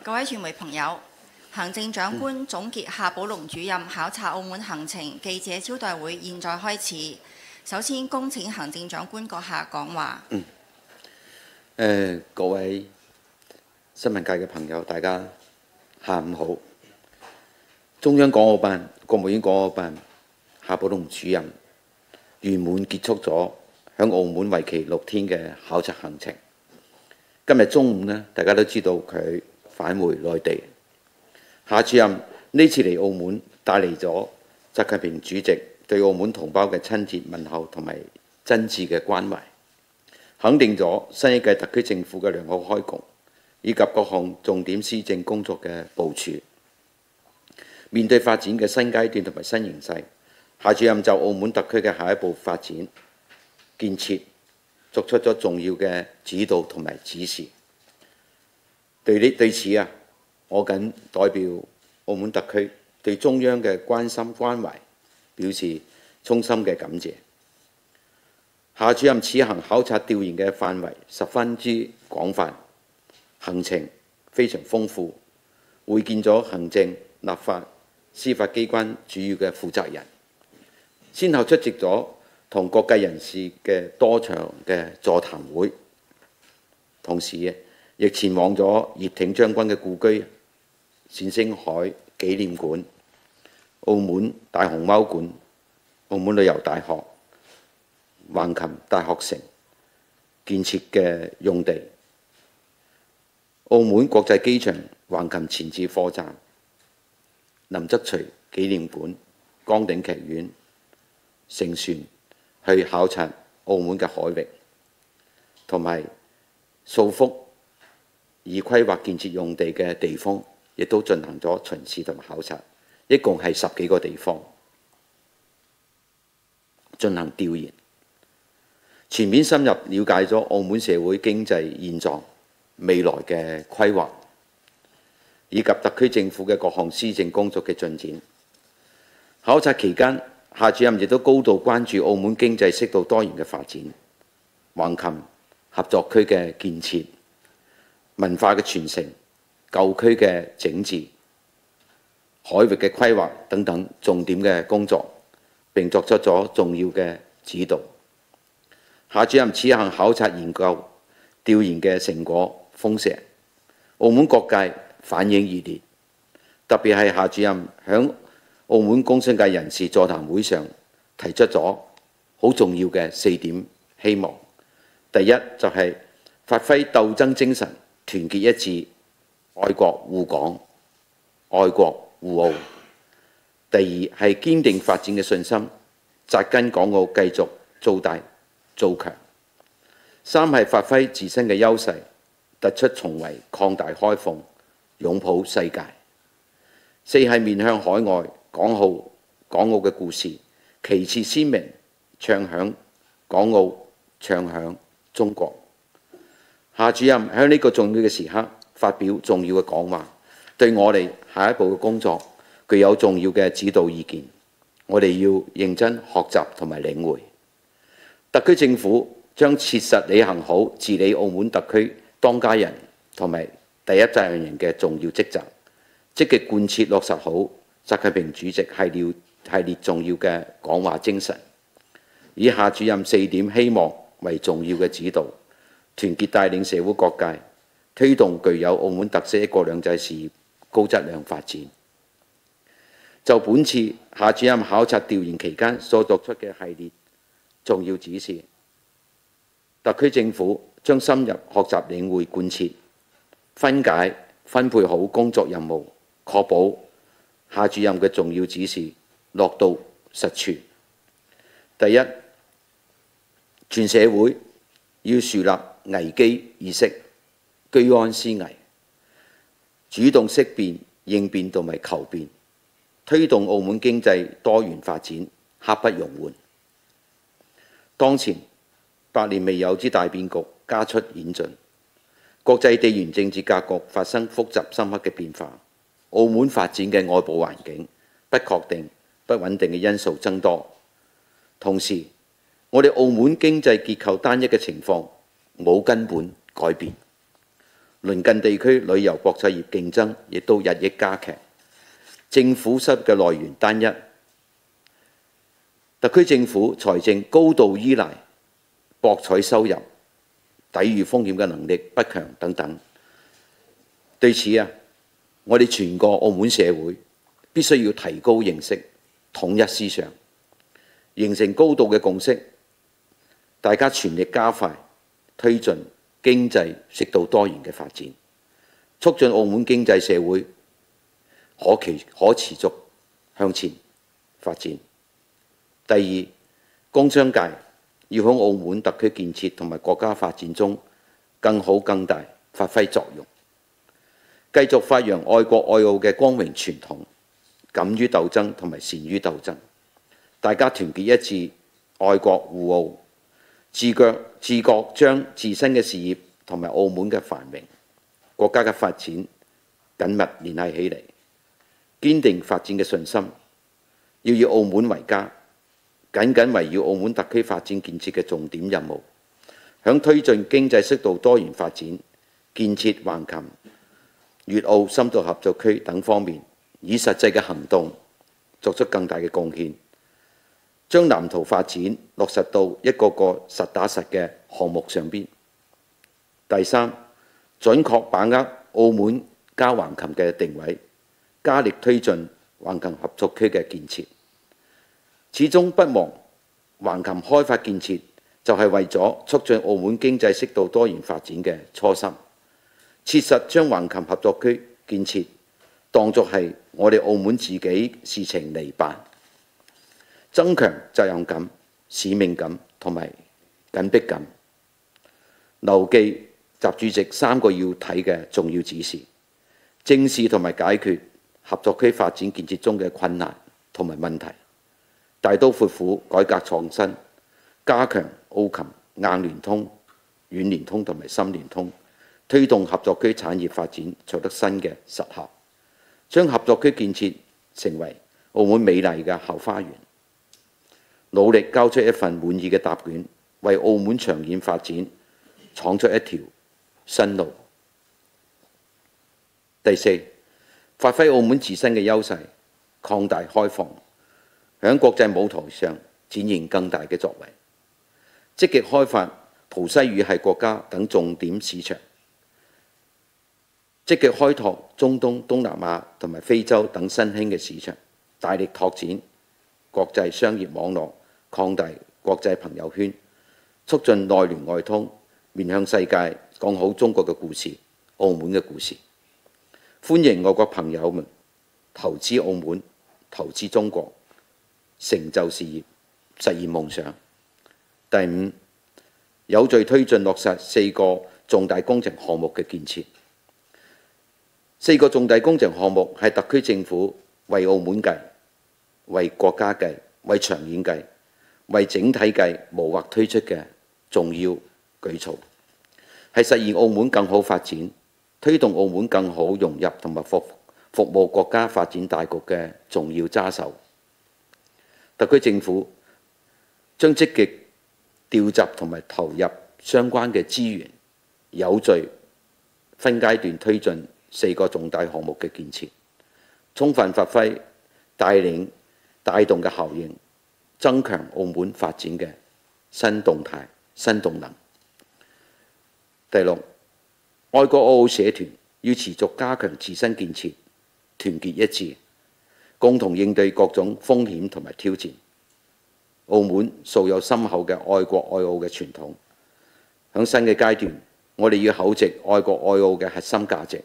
各位傳媒朋友，行政長官總結夏寶龍主任考察澳門行程記者招待會現在開始。首先恭請行政長官閣下講話。各位新聞界嘅朋友，大家下午好。中央港澳辦、國務院港澳辦夏寶龍主任圓滿結束咗響澳門為期6天嘅考察行程。今日中午呢，大家都知道佢返回內地。夏主任呢次嚟澳門，帶嚟咗習近平主席對澳門同胞嘅親切問候同埋真摯嘅關懷，肯定咗新一屆特區政府嘅良好開局，以及各項重點施政工作嘅部署。面對發展嘅新階段同埋新形勢，夏主任就澳門特區嘅下一步發展建設作出咗重要嘅指導同埋指示。對此啊，我謹代表澳門特區對中央嘅關心關懷表示衷心嘅感謝。夏主任此行考察調研嘅範圍十分之廣泛，行程非常豐富，會見咗行政、立法、司法機關主要嘅負責人，先後出席咗同各界人士嘅多場嘅座談會，同時亦前往咗葉挺將軍嘅故居冼星海紀念館、澳門大熊貓館、澳門旅遊大學、橫琴大學城建設嘅用地、澳門國際機場橫琴前置貨站、林則徐紀念館、崗頂劇院，乘船去考察澳門嘅海域，同埋數幅已規劃建設用地嘅地方，亦都進行咗巡視同埋考察，一共係10幾個地方進行調研，全面深入了解咗澳門社會經濟現狀、未來嘅規劃，以及特區政府嘅各項施政工作嘅進展。考察期間，夏主任亦都高度關注澳門經濟適度多元嘅發展、橫琴合作區嘅建設、文化嘅傳承、舊區嘅整治、海域嘅規劃等等重點嘅工作，並作出咗重要嘅指導。夏主任此行考察研究調研嘅成果豐碩，澳門各界反應熱烈，特別係夏主任響澳門工商界人士座談會上提出咗好重要嘅4點希望。第一就係發揮鬥爭精神，團結一致，愛國護港，愛國護澳。第二係堅定發展嘅信心，扎根港澳，繼續做大做強。三係發揮自身嘅優勢，突出重圍，擴大開放，擁抱世界。四係面向海外，港澳嘅故事，旗幟鮮明，唱響港澳，唱響中國。夏主任喺呢個重要嘅時刻發表重要嘅講話，對我哋下一步嘅工作具有重要嘅指導意見。我哋要認真學習同埋領會。特區政府將切實履行好治理澳門特區當家人同埋第一責任人嘅重要職責，積極貫徹落實好習近平主席系列重要嘅講話精神，以夏主任4點希望為重要嘅指導，團結帶領社會各界，推動具有澳門特色一國兩制事業高質量發展。就本次夏主任考察調研期間所作出嘅系列重要指示，特區政府將深入學習領會貫徹，分解分配好工作任務，確保夏主任嘅重要指示落到實處。第一，全社會要樹立危機意識，居安思危，主動識變、應變同埋求變，推動澳門經濟多元發展，刻不容緩。當前百年未有之大變局加速演進，國際地緣政治格局發生複雜深刻嘅變化，澳門發展嘅外部環境不確定、不穩定嘅因素增多。同時，我哋澳門經濟結構單一嘅情況冇根本改變，鄰近地區旅遊國際業競爭亦都日益加劇，政府收入嘅來源單一，特區政府財政高度依賴博彩收入，抵禦風險嘅能力不強等等。對此我哋全個澳門社會必須要提高認識，統一思想，形成高度嘅共識，大家全力加快推進經濟適度多元嘅發展，促進澳門經濟社會可持續向前發展。第二，工商界要喺澳門特區建設同埋國家發展中更好更大發揮作用，繼續發揚愛國愛澳嘅光榮傳統，敢於鬥爭同埋善於鬥爭，大家團結一致，愛國護澳，自覺將自身嘅事業同埋澳門嘅繁榮、國家嘅發展緊密聯繫起嚟，堅定發展嘅信心，要以澳門為家，緊緊圍繞澳門特區發展建設嘅重點任務，響推進經濟適度多元發展、建設橫琴、粵澳深度合作區等方面，以實際嘅行動作出更大嘅貢獻，將藍圖發展落實到一個個實打實嘅項目上邊。第三，準確把握澳門加橫琴嘅定位，加力推進橫琴合作區嘅建設。始終不忘橫琴開發建設就係為咗促進澳門經濟適度多元發展嘅初心，切實將橫琴合作區建設當作係我哋澳門自己事情嚟辦，增強責任感、使命感同埋緊迫感，牢記習主席3個要睇嘅重要指示，正視同埋解決合作區發展建設中嘅困難同埋問題，大刀闊斧改革創新，加強澳琴硬聯通、軟聯通同埋深聯通，推動合作區產業發展取得新嘅實效，將合作區建設成為澳門美麗嘅後花園，努力交出一份滿意嘅答卷，為澳門長遠發展闖出一條新路。第四，發揮澳門自身嘅優勢，擴大開放，喺國際舞台上展現更大嘅作為，積極開發葡西語系國家等重點市場，積極開拓中東、東南亞同埋非洲等新興嘅市場，大力拓展國際商業網絡，擴大國際朋友圈，促進內聯外通，面向世界講好中國嘅故事、澳門嘅故事，歡迎外國朋友們投資澳門、投資中國，成就事業，實現夢想。第五，有序推進落實4個重大工程項目嘅建設。4個重大工程項目係特區政府為澳門計、為國家計、為長遠計、為整體計謀劃推出嘅重要舉措，係實現澳門更好發展、推動澳門更好融入同埋服務國家發展大局嘅重要揸手。特區政府將積極調集同埋投入相關嘅資源，有序分階段推進4個重大項目嘅建設，充分發揮帶動嘅效應，增強澳門發展嘅新動態、新動能。第六，愛國澳澳社團要持續加強自身建設，團結一致，共同應對各種風險同埋挑戰。澳門素有深厚嘅愛國愛澳嘅傳統，喺新嘅階段，我哋要厚植愛國愛澳嘅核心價值，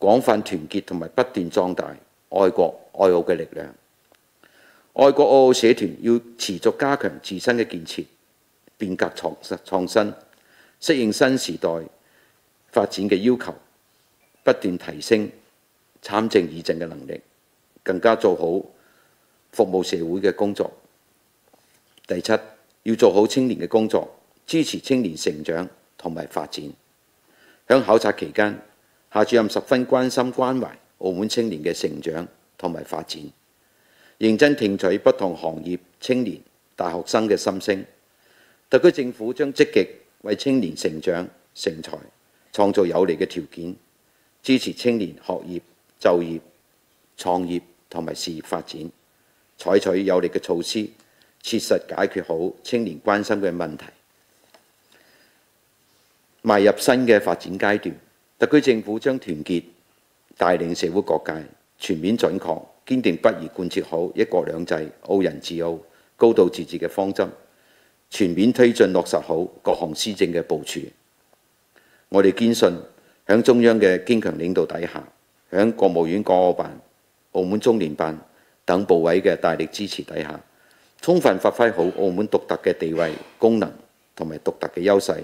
廣泛團結同埋不斷壯大愛國愛澳嘅力量。愛國愛澳社團要持續加強自身嘅建設，變革創新，適應新時代發展嘅要求，不斷提升參政議政嘅能力，更加做好服務社會嘅工作。第七，要做好青年嘅工作，支持青年成長同埋發展。喺考察期間，夏主任十分關心關懷澳門青年嘅成長同埋發展，認真聽取不同行業青年、大學生嘅心聲。特區政府將積極為青年成長成才創造有利嘅條件，支持青年學業、就業、創業同埋事業發展，採取有力嘅措施，切實解決好青年關心嘅問題。邁入新嘅發展階段，特區政府將團結帶領社會各界，全面準確、堅定不移貫徹好一國兩制、澳人治澳、高度自治嘅方針，全面推進落實好各項施政嘅部署。我哋堅信，響中央嘅堅強領導底下，響國務院港澳辦、澳門中聯辦等部委嘅大力支持底下，充分發揮好澳門獨特嘅地位、功能同埋獨特嘅優勢，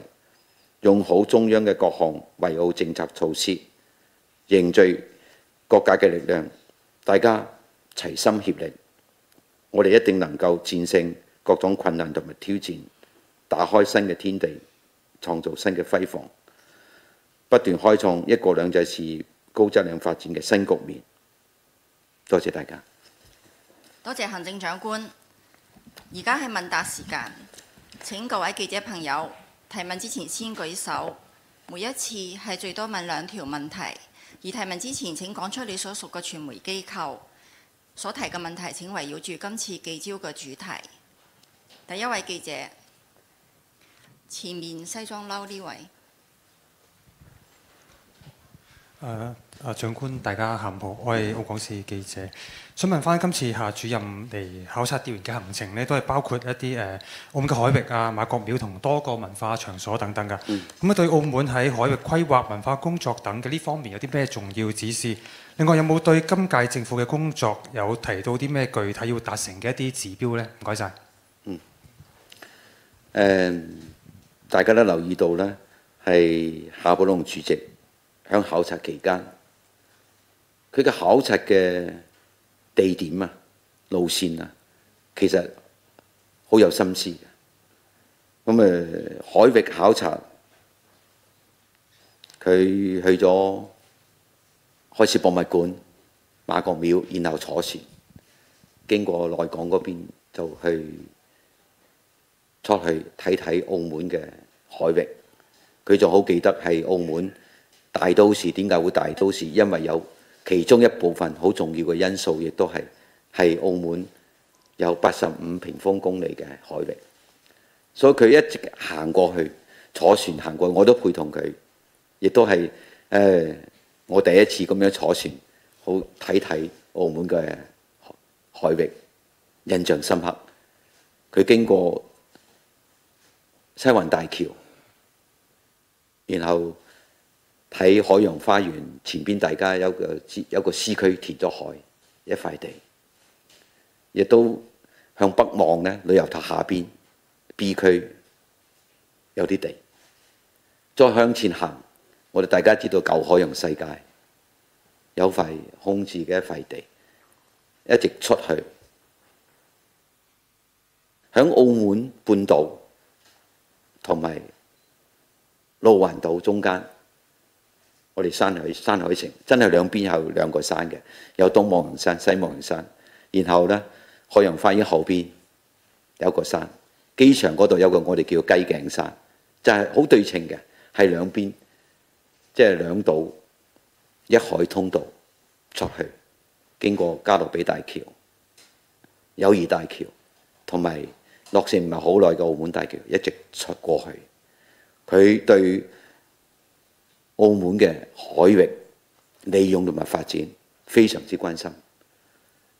用好中央嘅各項惠澳政策措施，凝聚各界嘅力量，大家齊心協力，我哋一定能夠戰勝各種困難同埋挑戰，打開新嘅天地，創造新嘅輝煌，不斷開創一國兩制事業高質量發展嘅新局面。多謝大家。多謝行政長官。而家係問答時間，請各位記者朋友提問之前先舉手。每一次係最多問2條問題，而提問之前請講出你所屬嘅傳媒機構所提嘅問題，請圍繞住今次記招嘅主題。第一位記者，前面西裝褸呢位。長官，大家下午好，我係澳廣視記者，想問翻今次夏主任嚟考察調研嘅行程呢，都係包括一啲澳門嘅海域啊、媽閣廟同多個文化場所等等㗎。咁啊，對澳門喺海域規劃、文化工作等嘅呢方面有啲咩重要指示？另外有冇對今屆政府嘅工作有提到啲咩具體要達成嘅一啲指標呢？唔該晒。大家都留意到呢，係夏寶龍主席喺考察期間，佢嘅考察嘅地點啊、路線啊，其實好有心思嘅。咁海域考察，佢去咗海事博物館、媽閣廟，然後坐船經過內港嗰邊，就出去睇睇澳門嘅海域。佢仲好記得係澳門大都市，點解會大都市？因為有其中一部分好重要嘅因素，亦都係澳門有85平方公里嘅海域，所以佢一直行過去，坐船行過去，我都陪同佢，亦都係我第一次咁樣坐船，好睇睇澳門嘅海域，印象深刻。佢經過西環大橋，然後睇海洋花園前邊，大家有個 C 區填咗海一塊地，亦都向北望呢，旅遊塔下邊 B 區有啲地。再向前行，我哋大家知道舊海洋世界有塊空置嘅一塊地，一直出去響澳門半島同埋路環島中間，我哋山海城真係兩邊有兩個山嘅，有東望洋山、西望洋山。然後呢，海洋花園後邊有個山，機場嗰度有個我哋叫雞頸山，就係好對稱嘅，係兩邊即係兩島一海通道出去，經過加勒比大橋、友誼大橋同埋落成唔係好耐嘅澳門大橋，一直出過去。佢對澳門嘅海域利用同埋發展非常之關心。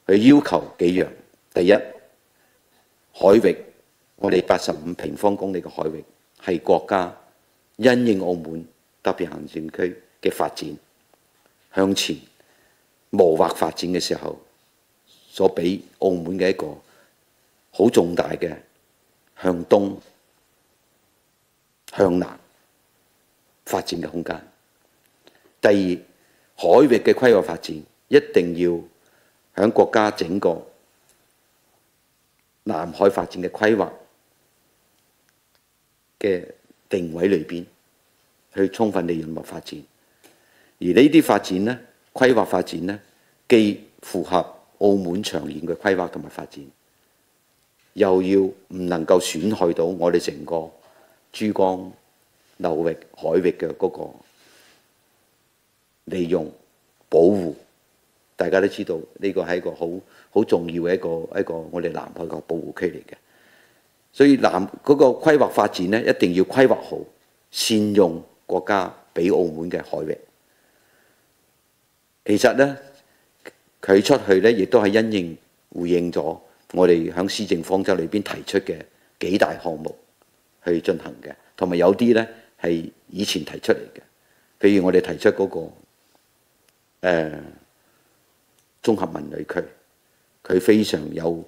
佢要求幾樣：第一，海域我哋85平方公里嘅海域係國家因應澳門特別行政區嘅發展向前謀劃發展嘅時候，所俾澳門嘅一個好重大嘅向東向南發展嘅空間。第二，海域嘅規劃發展一定要喺國家整個南海發展嘅規劃嘅定位裏邊去充分利用和發展。而呢啲發展呢，規劃發展呢，既符合澳門長遠嘅規劃同埋發展，又要唔能夠損害到我哋成個珠江流域海域嘅嗰個利用、保護。大家都知道呢個係一個好重要嘅一個我哋南海嘅保護區嚟嘅。所以嗰個規劃發展呢，一定要規劃好，善用國家俾澳門嘅海域。其實呢，佢出去呢，亦都係回應咗我哋喺施政方針裏邊提出嘅幾大項目去進行嘅，同埋有啲呢係以前提出嚟嘅。譬如我哋提出嗰個綜合文旅區，佢非常有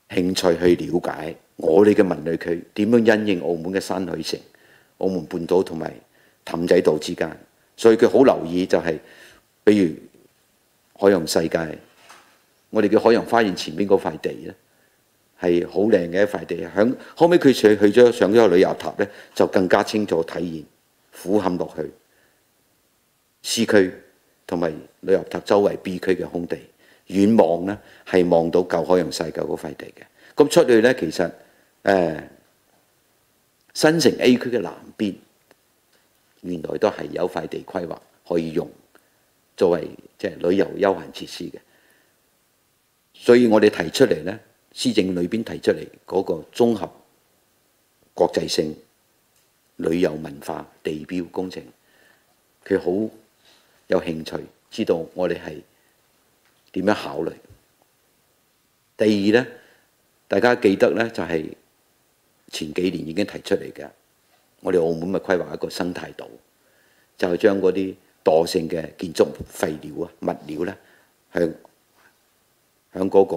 興趣去了解我哋嘅文旅區點樣因應澳門嘅山海城、澳門半島同埋氹仔島之間，所以佢好留意就係，比如海洋世界，我哋嘅海洋花園前邊嗰塊地咧係好靚嘅一塊地。後尾佢去咗上咗個旅遊塔咧，就更加清楚體現俯瞰落去 C 區同埋旅遊塔周圍 B 區嘅空地。遠望呢係望到舊海洋世界嗰塊地嘅。咁出去呢，其實新城 A 區嘅南邊原來都係有塊地規劃可以用作為即係旅遊休閒設施嘅。所以我哋提出嚟呢，施政裏邊提出嚟嗰個綜合國際性旅遊文化地標工程，佢好有興趣知道我哋係點樣考慮。第二呢，大家記得呢，就係前幾年已經提出嚟嘅，我哋澳門咪規劃一個生態島，就係將嗰啲惰性嘅建築廢料啊、物料呢，向嗰個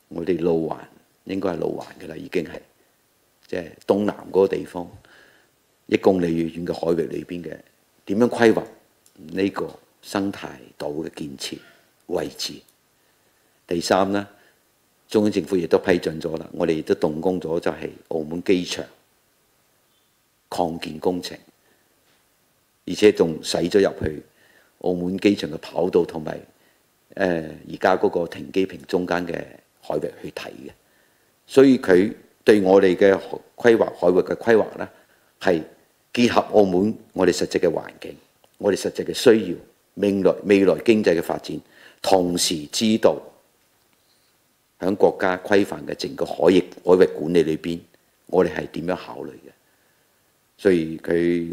我哋路環，應該係路環嘅啦，已經係即係東南嗰個地方1公里遠嘅海域裏邊嘅點樣規劃呢個生態島嘅建設位置。第三呢，中央政府亦都批准咗啦，我哋亦都動工咗，就係澳門機場擴建工程，而且仲使咗入去澳門機場嘅跑道同埋而家嗰個停機坪中間嘅海域去睇嘅。所以佢對我哋嘅規劃海域嘅規劃呢，係結合澳門我哋實際嘅環境，我哋實際嘅需要，未來經濟嘅發展，同時知道喺國家規範嘅整個海域管理裏邊，我哋係點樣考慮嘅。所以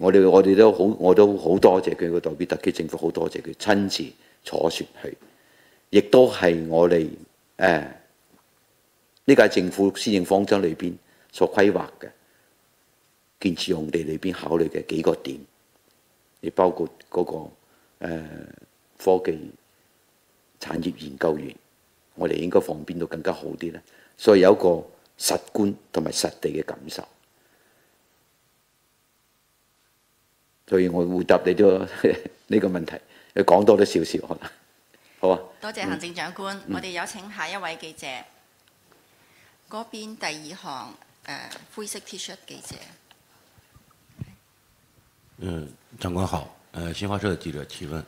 我哋都好，我都好多謝佢個代表特區政府，好多謝佢親自坐船去，亦都係我哋呢屆政府施政方針裏邊所規劃嘅建設用地裏邊考慮嘅幾個點，亦包括嗰個科技產業研究園，我哋應該放邊度更加好啲呢？所以有一個實觀同埋實地嘅感受。所以我回答你咗呢個問題，你講多咗少少可能，好啊。多謝行政長官，我哋有請下一位記者。嗰邊第二行灰色 T 恤記者。長官好，新華社的記者提問。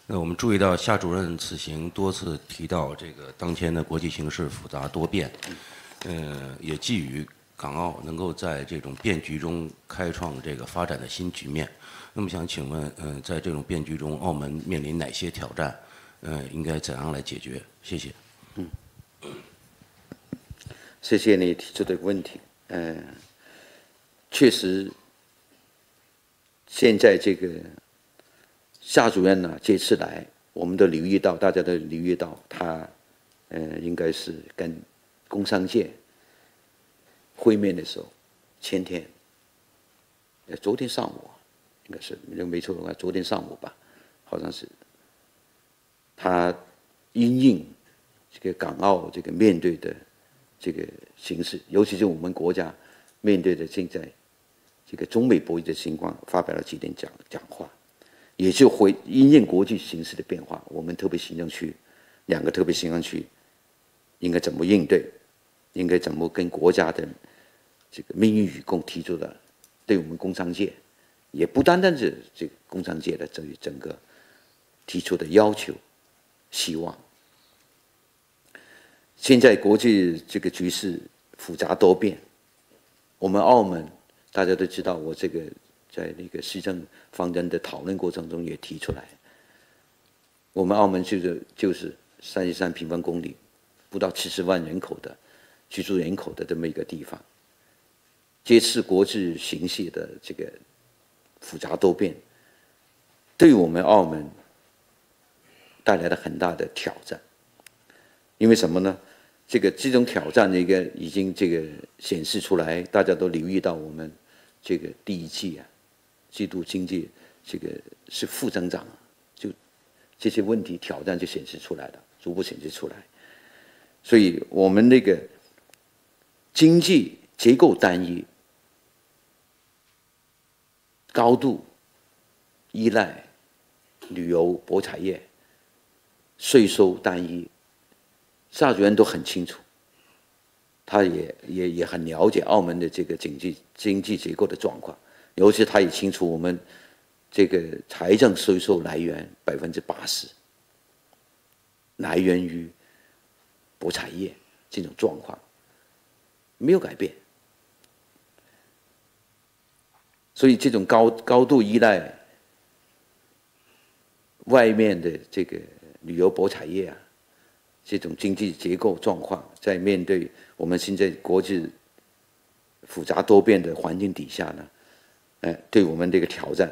那我們注意到夏主任此行多次提到這個當前的國際形勢複雜多變，也寄予港澳能夠在這種變局中開創這個發展的新局面。那麼想請問，在這種變局中，澳門面臨哪些挑戰？應該怎樣來解決？謝謝。謝謝你提出的問題。確實，現在這個夏主任呢，這次來，我們都留意到，大家都留意到，他應該是跟工商界會面的時候，前天，昨天上午，應該是沒錯的話，昨天上午吧，好像是，他因應這個港澳這個面對的這個形勢，尤其是我們國家面對的現在這個中美博弈的情況，發表了幾點講話，也就會因應國際形勢的變化，我們特別行政區兩個特別行政區應該怎麼應對，應該怎麼跟國家的這個命運與共提出的，對我們工商界，也不單單是這個工商界的整個提出的要求、希望。現在國際這個局勢複雜多變，我們澳門大家都知道，我這在那个施政方针的讨论过程中也提出来，我们澳门就是33平方公里，不到70万人口的居住人口的这么一个地方，接次国际形势的这个复杂多变，对我们澳门带来了很大的挑战。因为什么呢？这种挑战的一个已经显示出来，大家都留意到我们这个第一季季度经济是负增长，就这些问题挑战就显示出来了，逐步显示出来。所以我们那个经济结构单一，高度依赖旅游博彩业，税收单一，夏主任都很清楚，他也很了解澳门的这个经济结构的状况，尤其他也清楚我们这个财政税收来源80%来源于博彩业，这种状况没有改变。所以这种高度依赖外面的这个旅游博彩业这种经济结构状况，在面对我们现在国际复杂多变的环境底下呢，对我们这个挑战，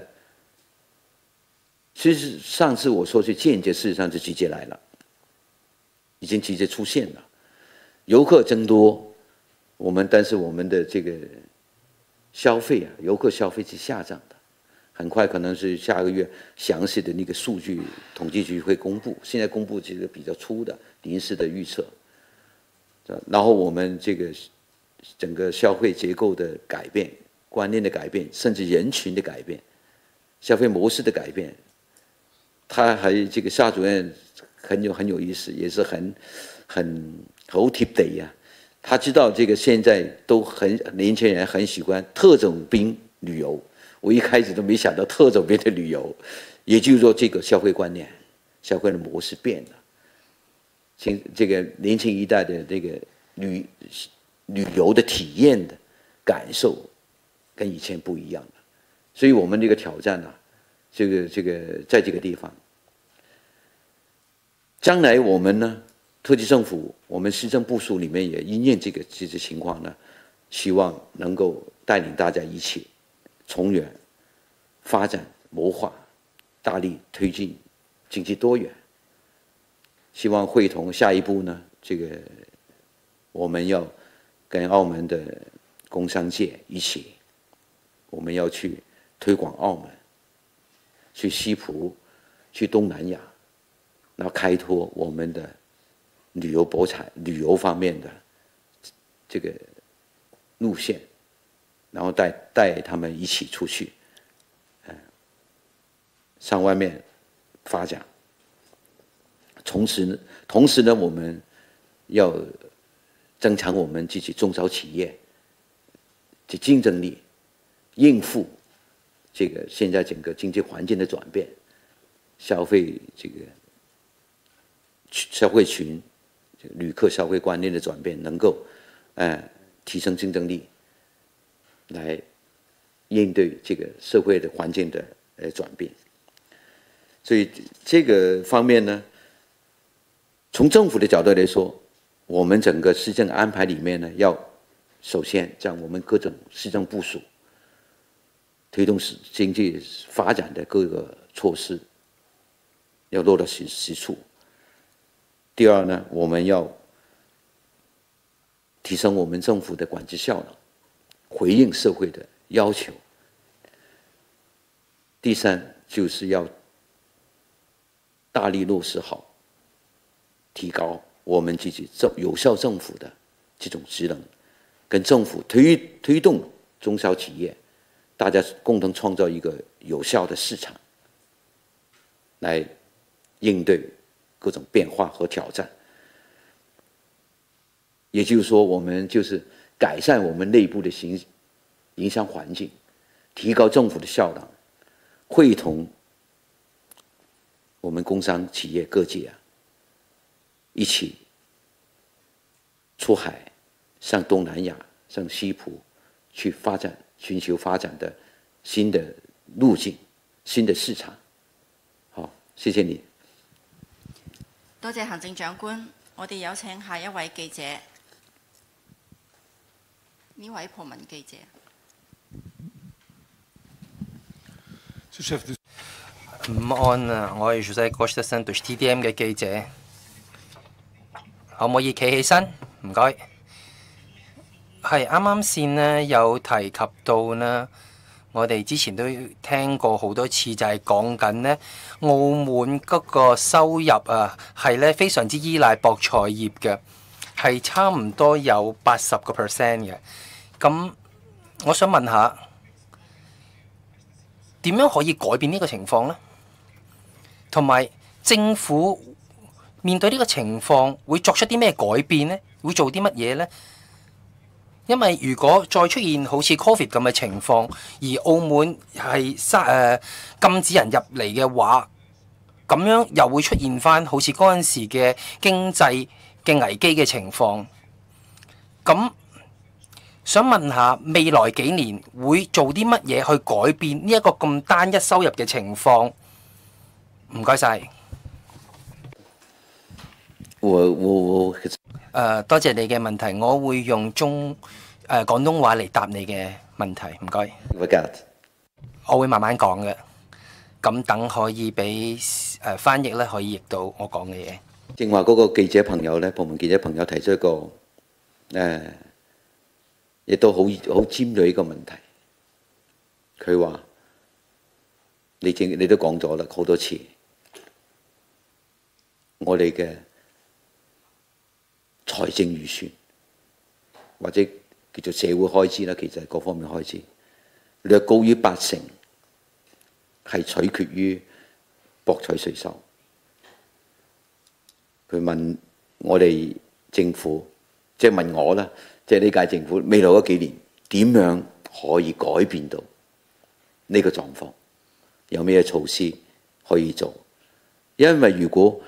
其实上次我说是间接，事实上是直接来了，已经直接出现了。游客增多，但是我们的这个消费游客消费是下降的，很快可能是下个月详细的那个数据，统计局会公布。现在公布这个比较粗的临时的预测，然后我们这个整个消费结构的改变、观念的改变，甚至人群的改变、消费模式的改变，他还这个夏主任很有意思，也是很好貼地呀。他知道这个现在都年轻人很喜欢特种兵旅游，我一开始都没想到特种兵的旅游，也就是说这个消费观念、消费的模式变了，这个年轻一代的这个旅游的体验的感受跟以前不一样了，所以我们这个挑战这个在这个地方，将来我们呢？特区政府，我们施政部署里面也因应这个情况呢，希望能够带领大家一起从远发展谋划，大力推进经济多元。希望会同下一步呢，我们要跟澳门的工商界一起，我们要去推广澳门，去西葡，去东南亚，然后开拓我们的旅游博彩、旅游方面的这个路线，然后带他们一起出去，上外面发展。同时呢，我们要增强我们自己中小企业的竞争力，应付这个现在整个经济环境的转变，消费群。旅客消费观念的转变，能够提升竞争力，来应对这个社会的环境的转变。所以这个方面呢，从政府的角度来说，我们整个施政安排里面呢，要首先将我们各种施政部署、推动经济发展的各个措施要落到实处。第二呢，我们要提升我们政府的管制效能，回应社会的要求。第三，就是要大力落实好，提高我们自己有效政府的这种职能，跟政府推动中小企业，大家共同创造一个有效的市场，来应对各种变化和挑战。也就是说，我们就是改善我们内部的营商环境，提高政府的效能，会同我们工商企业各界一起出海，上东南亚、上西葡去发展，寻求发展的新的路徑、新的市場。好，謝謝你。多謝行政長官，我哋有請下一位記者，呢位葡文記者。午安啊！我係 José Costa Santos TDM 嘅記者，可唔可以企起身？唔該。係啱啱先呢有提及到呢，我哋之前都聽過好多次，就係講緊呢澳門嗰個收入啊，係呢非常之依賴博彩業嘅，係差唔多有80%嘅。咁我想問下，點樣可以改變呢個情況呢？同埋政府面對呢個情況會作出啲咩改變呢？會做啲乜嘢呢？因為如果再出現好似 Covid 咁嘅情況，而澳門係禁止人入嚟嘅話，咁樣又會出現翻好似嗰陣時嘅經濟嘅危機嘅情況。咁想問下未來幾年會做啲乜嘢去改變呢一個咁單一收入嘅情況？唔該晒。多謝你嘅問題，我會用廣東話嚟答你嘅問題，唔該。我會慢慢講嘅，咁等可以俾翻譯咧，可以譯到我講嘅嘢。正話嗰個記者朋友咧，部門記者朋友提出一個亦都好尖鋭一個問題。佢話：你都講咗啦，好多次，我哋嘅財政預算或者叫做社會開支啦，其實係各方面開支略高於80%，係取決於博彩稅收。佢問我哋政府，即係問我啦，即係呢屆政府未來嗰幾年點樣可以改變到呢個狀況？有咩措施可以做？因為如果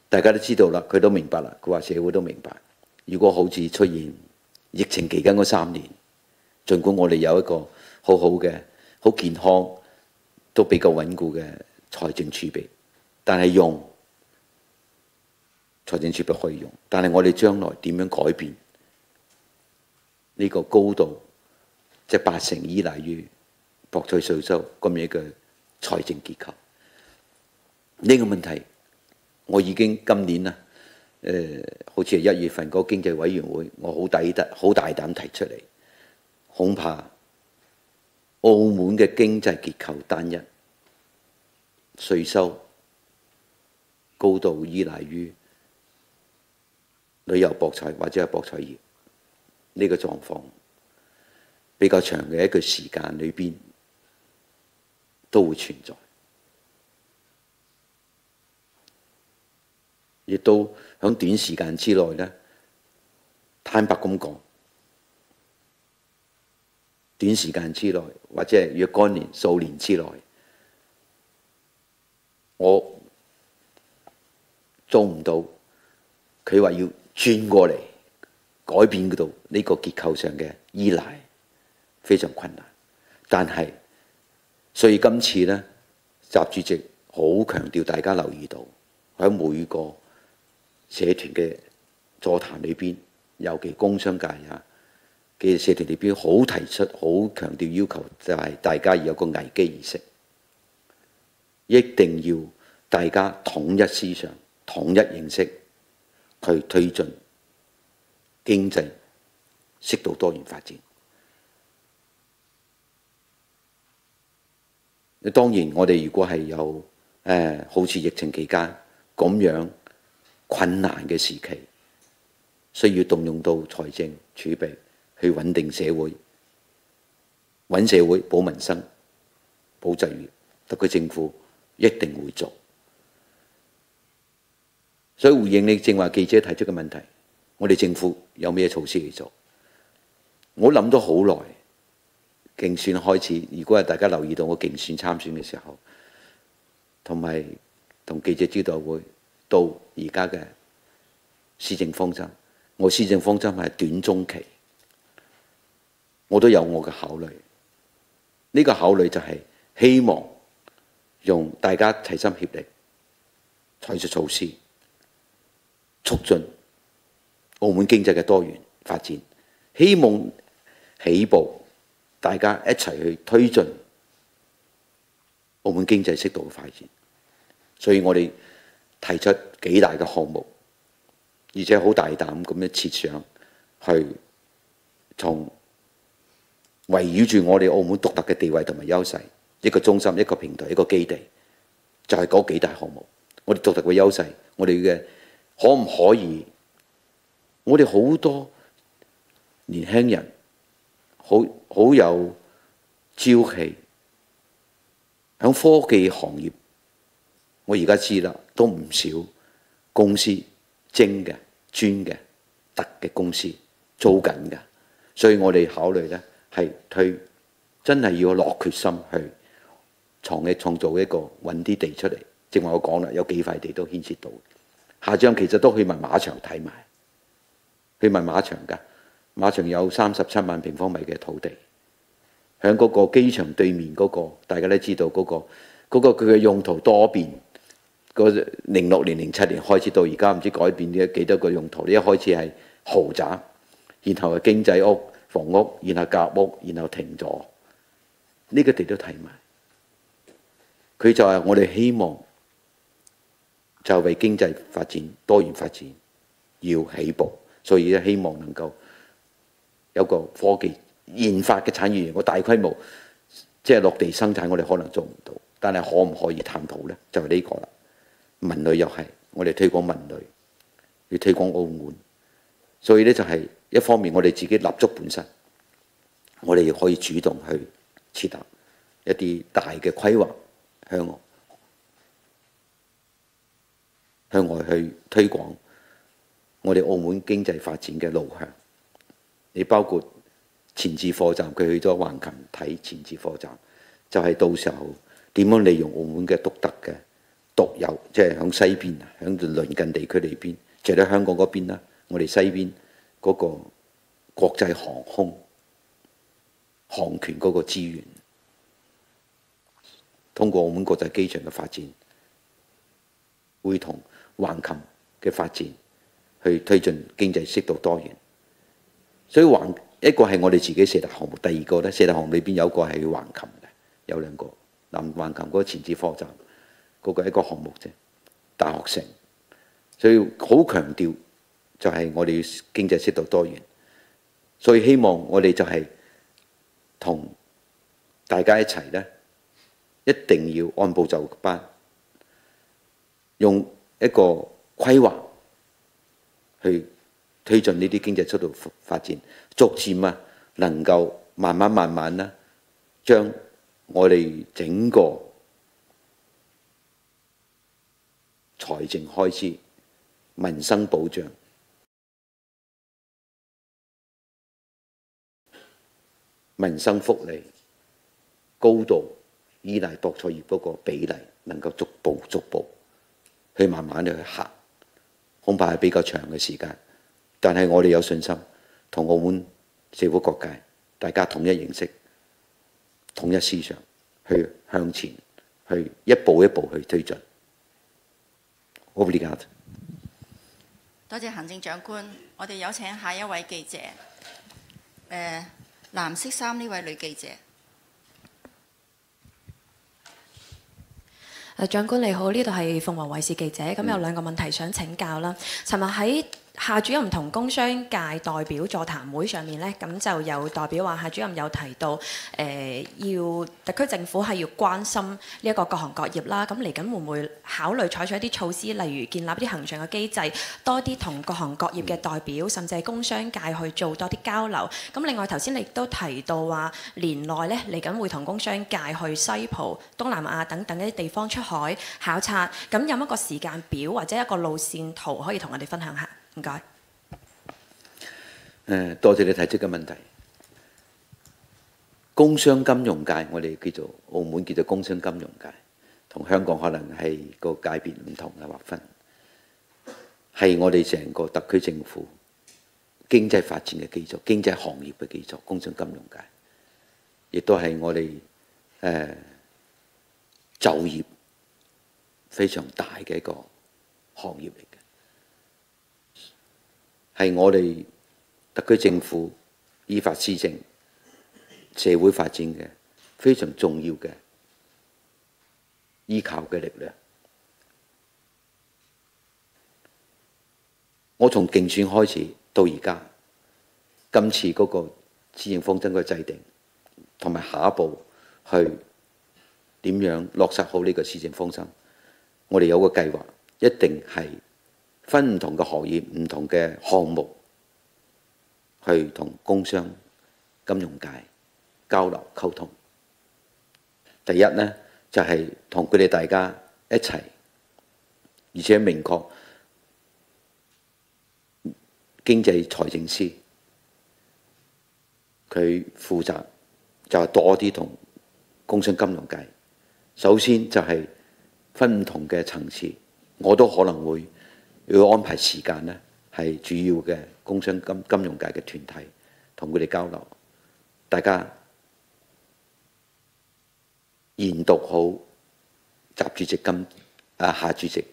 大家都知道啦，佢都明白啦，佢話社會都明白。如果好似出現疫情期間嗰3年，儘管我哋有一個好好嘅、好健康、都比較穩固嘅財政儲備，但係用財政儲備可以用，但係我哋將來點樣改變呢個高度，即係80%依賴於博彩稅收咁樣嘅財政結構？呢個問題我已經今年啦，好似係1月份嗰個經濟委員會，我好大膽提出嚟，恐怕澳門嘅經濟結構單一，稅收高度依賴於旅遊博彩或者係博彩業，呢個狀況比較長嘅一個時間裏邊都會存在。亦都喺短時間之內呢，坦白咁講，短時間之內或者係若干數年之內，我做唔到。佢話要轉過嚟改變到呢個結構上嘅依賴，非常困難。但係，所以今次呢，習主席好強調大家留意到喺每個社團嘅座談裏邊，尤其工商界嘅社團裏邊，好提出、好強調要求，就係大家要有個危機意識，一定要大家統一思想、統一認識，去推進經濟適度多元發展。當然，我哋如果係有好似疫情期間咁樣困難嘅時期，需要動用到財政儲備去穩定社會、穩社會、保民生、保就業，特區政府一定會做。所以回應你正話記者提出嘅問題，我哋政府有咩措施去做？我諗咗好耐，競選開始，如果係大家留意到我競選參選嘅時候，同埋同記者招待會到而家嘅施政方針，我施政方針係短中期，我都有我嘅考慮。呢個考慮就係希望用大家齊心協力採取措施，促進澳門經濟嘅多元發展，希望起步大家一齊去推進澳門經濟適度嘅發展。所以我哋提出幾大嘅項目，而且好大膽咁樣設想去從圍繞住我哋澳門獨特嘅地位同埋優勢，一個中心、一個平台、一個基地，就係嗰幾大項目。我哋獨特嘅優勢，我哋嘅可唔可以？我哋好多年輕人好有朝氣，喺科技行業，我而家知啦，都唔少公司精嘅、專嘅、特嘅公司做緊㗎，所以我哋考慮呢係真係要落決心去創造一個揾啲地出嚟。正話我講啦，有幾塊地都牽涉到。下將其實都去埋馬場睇埋，去埋馬場㗎。馬場有37萬平方米嘅土地，喺嗰個機場對面嗰個，大家都知道嗰個佢嘅用途多變。06年、07年開始到而家，唔知改變咗幾多個用途。一開始係豪宅，然後係經濟屋、房屋，然後夾屋，然後停咗。呢個地都睇埋。佢就係我哋希望就為經濟發展、多元發展要起步，所以咧希望能夠有個科技研發嘅產業園，個大規模即係落地生產，我哋可能做唔到，但係可唔可以探討呢？就係呢個啦。文旅又係我哋推廣文旅，要推廣澳門，所以呢，就係一方面我哋自己立足本身，我哋亦可以主動去設立一啲大嘅規劃，向外去推廣我哋澳門經濟發展嘅路向。你包括前置貨站，佢去咗橫琴睇前置貨站，就係到時候點樣利用澳門嘅獨特嘅獨有，即係響西邊啊，響鄰近地區裏邊，即係喺香港嗰邊啦，我哋西邊嗰個國際航空航權嗰個資源，通過澳門國際機場嘅發展，會同橫琴嘅發展去推進經濟適度多元。所以一個係我哋自己四大項目，第二個呢，四大項目裏邊有個係橫琴嘅，有兩個南橫琴嗰個前置貨站嗰個一個項目啫，大學城。所以好強調就係我哋要經濟適度多元，所以希望我哋就係同大家一齊呢，一定要按部就班，用一個規劃去推進呢啲經濟速度發展，逐漸啊能夠慢慢啦，將我哋整個財政開支、民生保障、民生福利高度依賴博彩業嗰個比例，能夠逐步去慢慢地去行，恐怕係比較長嘅時間。但係我哋有信心，同澳門社會各界大家統一認識、統一思想，去向前，去一步一步去推進。Obrigado。多謝行政長官，我哋有請下一位記者。藍色衫呢位女記者。長官你好，呢度係鳳凰衛視記者，咁有兩個問題想請教啦。尋日喺夏主任同工商界代表座談會上面呢，咁就有代表話夏主任有提到，要特區政府係要關心呢一個各行各業啦。咁嚟緊會唔會考慮採取一啲措施，例如建立啲恆常嘅機制，多啲同各行各業嘅代表，甚至係工商界去做多啲交流。咁另外頭先你亦都提到話，年內呢嚟緊會同工商界去西葡、東南亞等等一啲地方出海考察。咁有一個時間表或者一個路線圖可以同我哋分享下？唔該。多謝你提出嘅問題。工商金融界，我哋叫做澳門叫做工商金融界，同香港可能係個界別唔同嘅劃分，係我哋成個特區政府經濟發展嘅基礎、經濟行業嘅基礎。工商金融界亦都係我哋就業非常大嘅一個行業嚟嘅，係我哋特區政府依法施政、社會發展嘅非常重要嘅依靠嘅力量。我從競選開始到而家，今次嗰個施政方針嘅制定，同埋下一步去點樣落實好呢個施政方針，我哋有個計劃，一定係分唔同嘅行業、唔同嘅項目，去同工商、金融界交流溝通。第一呢，就係同佢哋大家一齊，而且明確經濟財政司佢負責就係多啲同工商金融界。首先就係分唔同嘅層次，我都可能會要安排時間呢，係主要嘅工商金融界嘅團體同佢哋交流，大家研讀好習主席夏主席，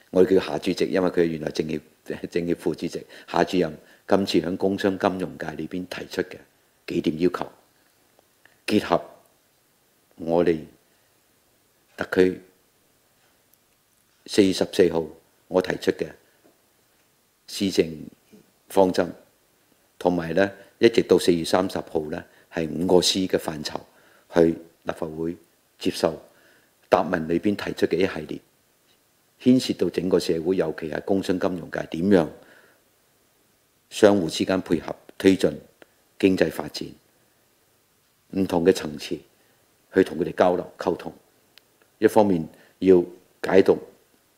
我哋叫夏主席，因為佢原來政協副主席，夏主任今次喺工商金融界裏邊提出嘅幾點要求，結合我哋特區4月14號我提出嘅施政方針，同埋呢一直到4月30號呢係5個 C 嘅範疇去立法會接受答問裏邊提出嘅一系列，牽涉到整個社會，尤其係工商金融界點樣相互之間配合推進經濟發展，唔同嘅層次去同佢哋交流溝通。一方面要解讀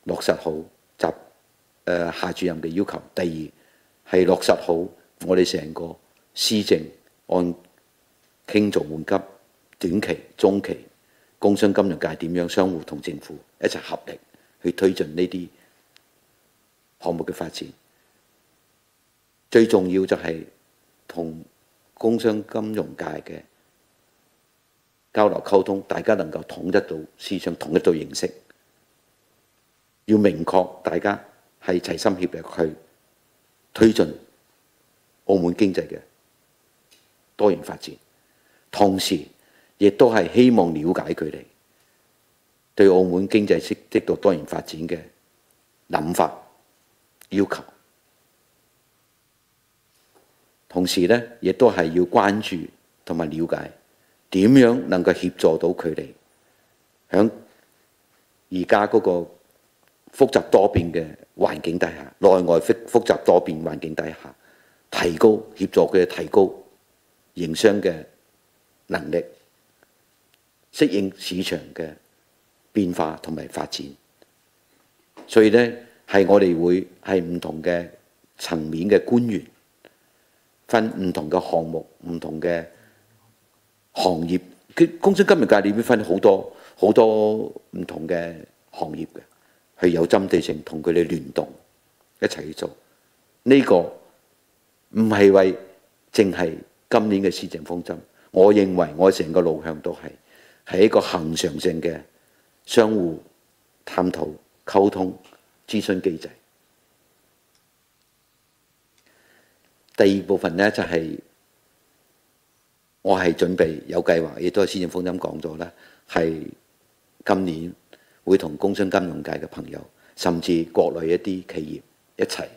落實好夏主任嘅要求，第二係落實好我哋成個施政按輕重緩急、短期、中期工商金融界點樣相互同政府一齊合力去推進呢啲項目嘅發展。最重要就係同工商金融界嘅交流溝通，大家能夠統一到思想，統一到認識，要明確大家係齊心協力去推進澳門經濟嘅多元發展，同時亦都係希望了解佢哋對澳門經濟適度多元發展嘅諗法要求，同時呢，亦都係要關注同埋了解點樣能夠協助到佢哋響而家嗰個複雜多變嘅環境底下，內外複雜多變環境底下，協助佢哋提高營商嘅能力，適應市場嘅變化同埋發展。所以呢，係我哋會係唔同嘅層面嘅官員，分唔同嘅項目、唔同嘅行業。工商金融界裏邊分好多唔同嘅行業嘅，係有針對性同佢哋聯動一齊去做。呢個唔係為淨係今年嘅施政方針，我認為我成個路向都係一個恆常性嘅相互探討、溝通、諮詢機制。第二部分呢，就係我係準備有計劃，亦都係施政方針講咗啦，係今年會同工商金融界嘅朋友，甚至國內一啲企業一齊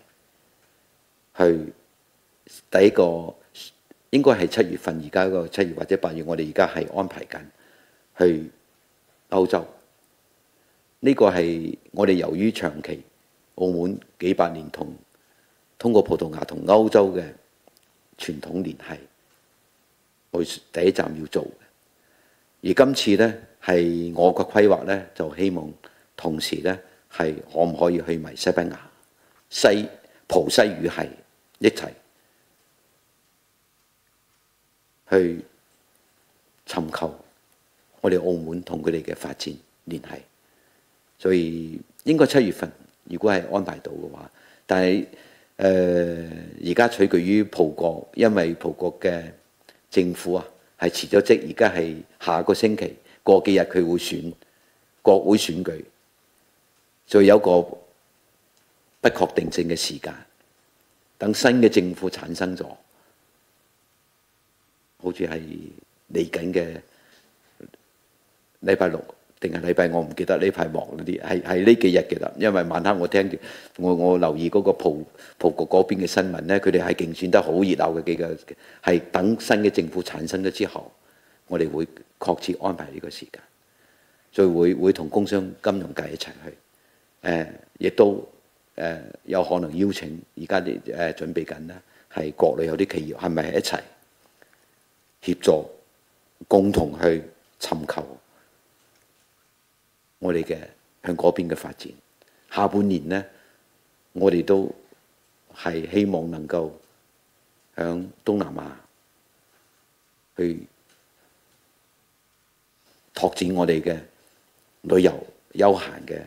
去。第一個應該係7月份，而家個7月或者8月，我哋而家係安排緊去歐洲。呢個係我哋由於長期澳門幾百年通過葡萄牙同歐洲嘅傳統聯繫，我第一站要做嘅。而今次呢，係我個規劃呢，就希望同時呢，係可唔可以去埋西班牙、葡西語系一齊去尋求我哋澳門同佢哋嘅發展聯繫。所以應該7月份，如果係安排到嘅話，但係而家取決於葡國，因為葡國嘅政府啊係辭咗職，而家係下個星期過幾日佢會選國會選舉，所以有個不確定性嘅時間。等新嘅政府產生咗，好似係嚟緊嘅禮拜六定係禮拜，我唔記得呢排忙嗰啲，係呢幾日嘅啦。因為晚黑我聽住，我留意嗰個葡國嗰邊嘅新聞咧，佢哋係競選得好熱鬧嘅幾個，係等新嘅政府產生咗之後，我哋會確切安排呢個時間，所以會同工商金融界一齊去，亦都有可能邀請而家啲準備緊啦，係國內有啲企業係咪一齊協助，共同去尋求我哋嘅向嗰邊嘅發展。下半年呢，我哋都係希望能夠向東南亞去拓展我哋嘅旅遊休閒嘅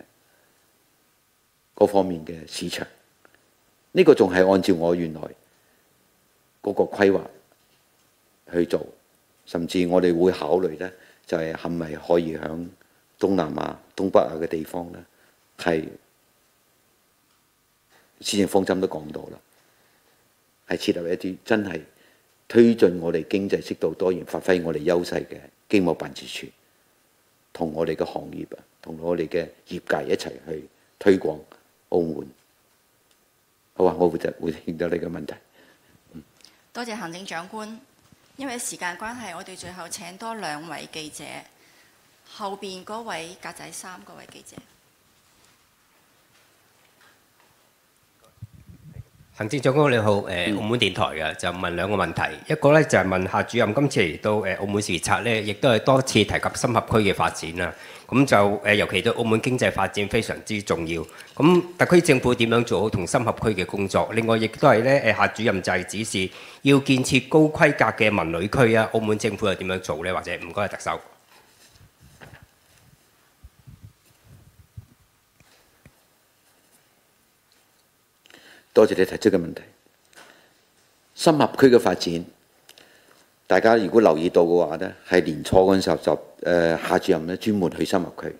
嗰方面嘅市場。呢個仲係按照我原來嗰個規劃去做，甚至我哋會考慮呢，就係咪可以響東南亞、東北亞嘅地方呢，係施政方針都講到啦，係設立一啲真係推進我哋經濟適度多元、發揮我哋優勢嘅經貿辦事處，同我哋嘅行業啊，同我哋嘅業界一齊去推廣澳門。好啊，我會應到你嘅問題。多謝行政長官。因為時間關係，我哋最後請多2位記者，後邊嗰位格仔衫嗰位記者。行政長官你好，澳門電台嘅就問2個問題，一個咧就係問夏主任今次嚟到澳門視察咧，亦都係多次提及深合區嘅發展啦。咁就尤其對澳門經濟發展非常之重要。咁特區政府點樣做好同深合區嘅工作？另外亦都係咧夏主任就係指示要建設高規格嘅文旅區啊，澳門政府又點樣做咧？或者唔該特首。多謝你提出嘅問題。深合區嘅發展，大家如果留意到嘅話呢，係年初嗰陣時候就夏主任咧專門去深合區，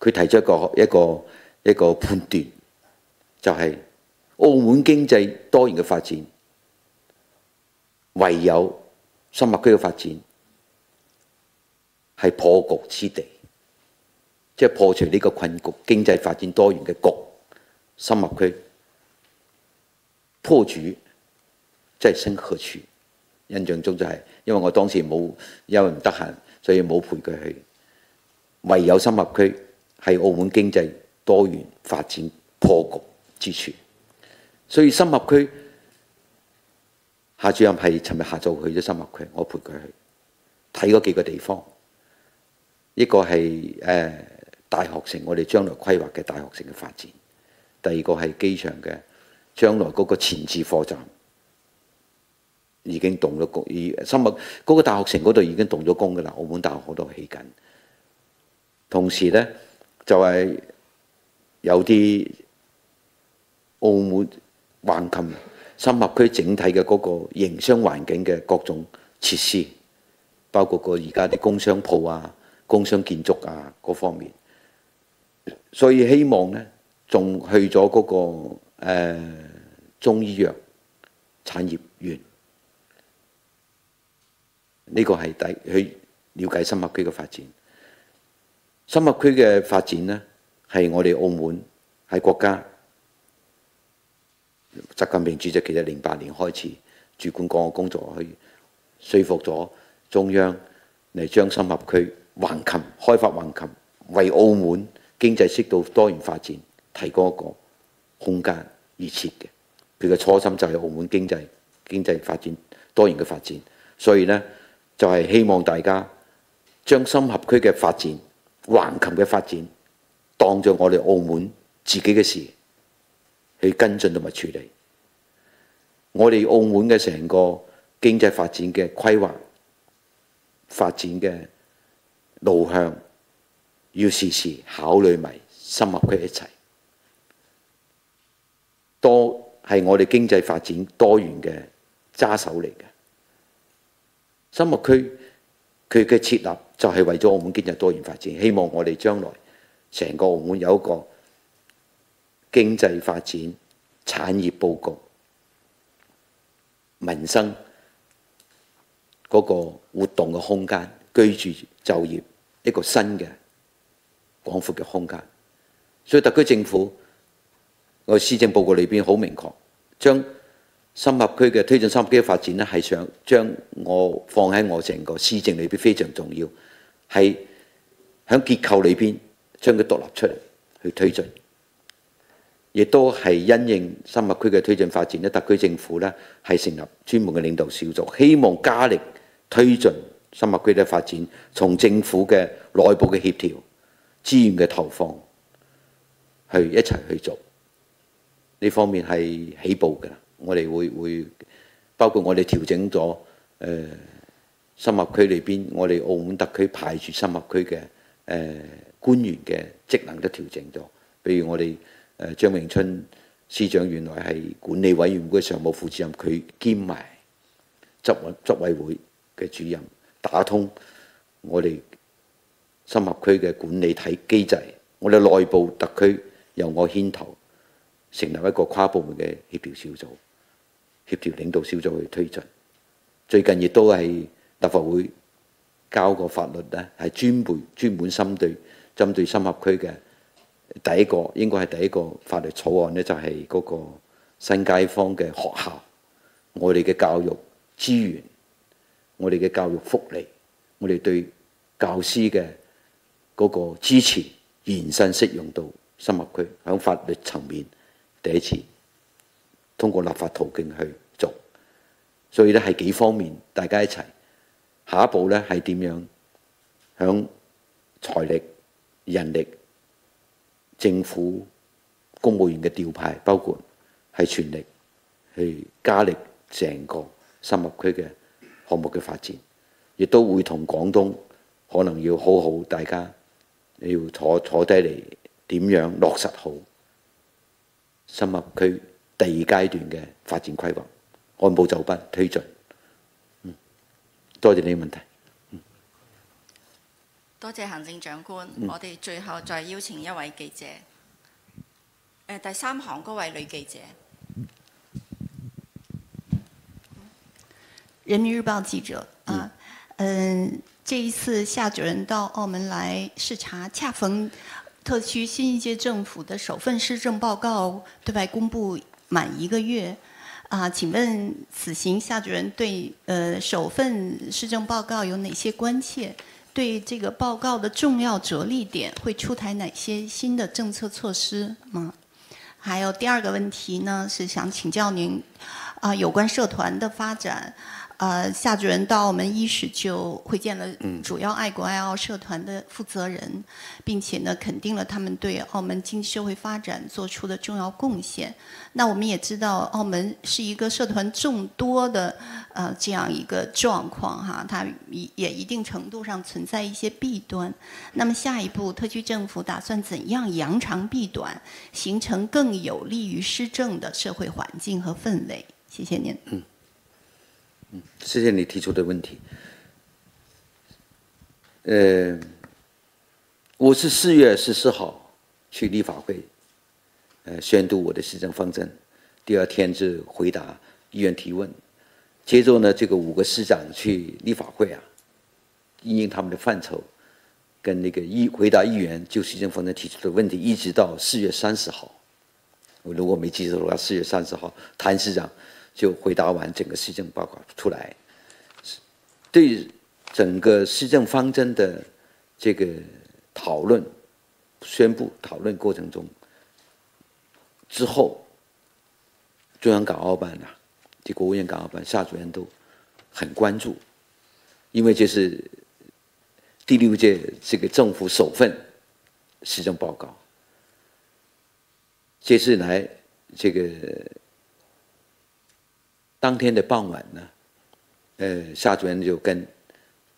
佢提出一個判斷，就係澳門經濟多元嘅發展，唯有深合區嘅發展係破局之地，即係破除呢個困局，經濟發展多元嘅局，深合區。破局即係深合區，印象中就係，因為我當時因為唔得閒，所以冇陪佢去。唯有深合區係澳門經濟多元發展破局之處，所以深合區夏主任係尋日下晝去咗深合區，我陪佢去睇嗰幾個地方。一個係大學城，我哋將來規劃嘅大學城嘅發展；第二個係機場嘅。將來嗰個前置貨站已經動咗工，而深合嗰個大學城嗰度已經動咗工㗎啦。澳門大學嗰度起緊，同時呢，就係有啲澳門橫琴深合區整體嘅嗰個營商環境嘅各種設施，包括而家啲工商鋪啊、工商建築啊嗰方面，所以希望呢，仲去咗嗰個。中醫藥產業園呢個係去了解深合區嘅發展。深合區嘅發展呢，係我哋澳門喺國家習近平主席其實08年開始主管港澳工作，去說服咗中央嚟將深合區橫琴開發橫琴，為澳門經濟適度多元發展提供一個空間而設嘅。佢嘅初心就係澳門經濟發展多元嘅發展，所以呢，就係希望大家將深合區嘅發展、橫琴嘅發展當作我哋澳門自己嘅事去跟進同埋處理。我哋澳門嘅成個經濟發展嘅規劃、發展嘅路向，要時時考慮埋深合區一齊。係我哋經濟發展多元嘅揸手嚟嘅。深合區佢嘅設立就係為咗澳門經濟多元發展，希望我哋將來成個澳門有一個經濟發展、產業佈局、民生嗰個活動嘅空間、居住就業一個新嘅廣闊嘅空間。所以特區政府個施政報告裏邊好明確，將深合區嘅推進深合區嘅發展咧，係想將我放喺我成個施政裏邊非常重要，係喺結構裏邊將佢獨立出嚟去推進，亦都係因應深合區嘅推進發展咧，特區政府咧係成立專門嘅領導小組，希望加力推進深合區嘅發展，從政府嘅內部嘅協調、資源嘅投放，去一齊去做呢方面係起步㗎。我哋會包括我哋調整咗深合區裏邊，我哋澳門特區派駐深合區嘅官員嘅職能都調整咗。比如我哋張榮春司長原來係管理委員會常務副主任，佢兼埋執委會嘅主任，打通我哋深合區嘅管理體機制。我哋內部特區由我牽頭成立一個跨部門嘅協調小組、協調領導小組去推進。最近亦都係立法會交個法律咧，係專門針對深合區嘅第一個，應該係第一個法律草案咧，就係嗰個新街坊嘅學校，我哋嘅教育資源，我哋嘅教育福利，我哋對教師嘅嗰個支持延伸適用到深合區，喺法律層面第一次通過立法途徑去做，所以咧係幾方面大家一齊。下一步咧係點樣響財力、人力、政府、公務員嘅調派，包括係全力去加力成個深合區嘅項目嘅發展，亦都會同廣東可能要好好大家要坐低嚟點樣落實好深合區第二階段嘅發展規劃，按部就班推進。多謝你嘅問題。多謝行政長官。我哋最後再邀請一位記者。第三行嗰位女記者。人民日報記者啊，這一次夏主任到澳門來視察，恰逢特區新一屆政府的首份施政報告對外公布滿1個月。請問此行夏主任對首份施政報告有哪些關切？對這個報告的重要着力點會出台哪些新的政策措施嗎？還有第二個問題呢，是想請教您有關社團的發展。夏主任到澳門伊始就會見了主要愛國愛澳社團的負責人，並且呢肯定了他們對澳門經濟社會發展做出的重要貢獻。那我們也知道澳門是一個社團眾多的這樣一個狀況哈，它也一定程度上存在一些弊端。那麼下一步特區政府打算怎樣揚長避短，形成更有利於施政的社會環境和氛圍？謝謝您。謝謝你提出的問題。我是4月14號去立法會，宣讀我的施政方針。第二天就回答議員提問。接着呢，這個5個司長去立法會因應他們的範疇，跟那個回答議員就施政方針提出的問題，一直到4月30號。我如果沒記錯的話，4月30號譚司長就回答完整個施政報告出來，對整個施政方針的這個討論、宣布討論過程中之後，中央港澳辦這國務院港澳辦夏主任都很關注，因為這是第6屆這個政府首份施政報告，這次來這個。當天的傍晚呢，夏主任就跟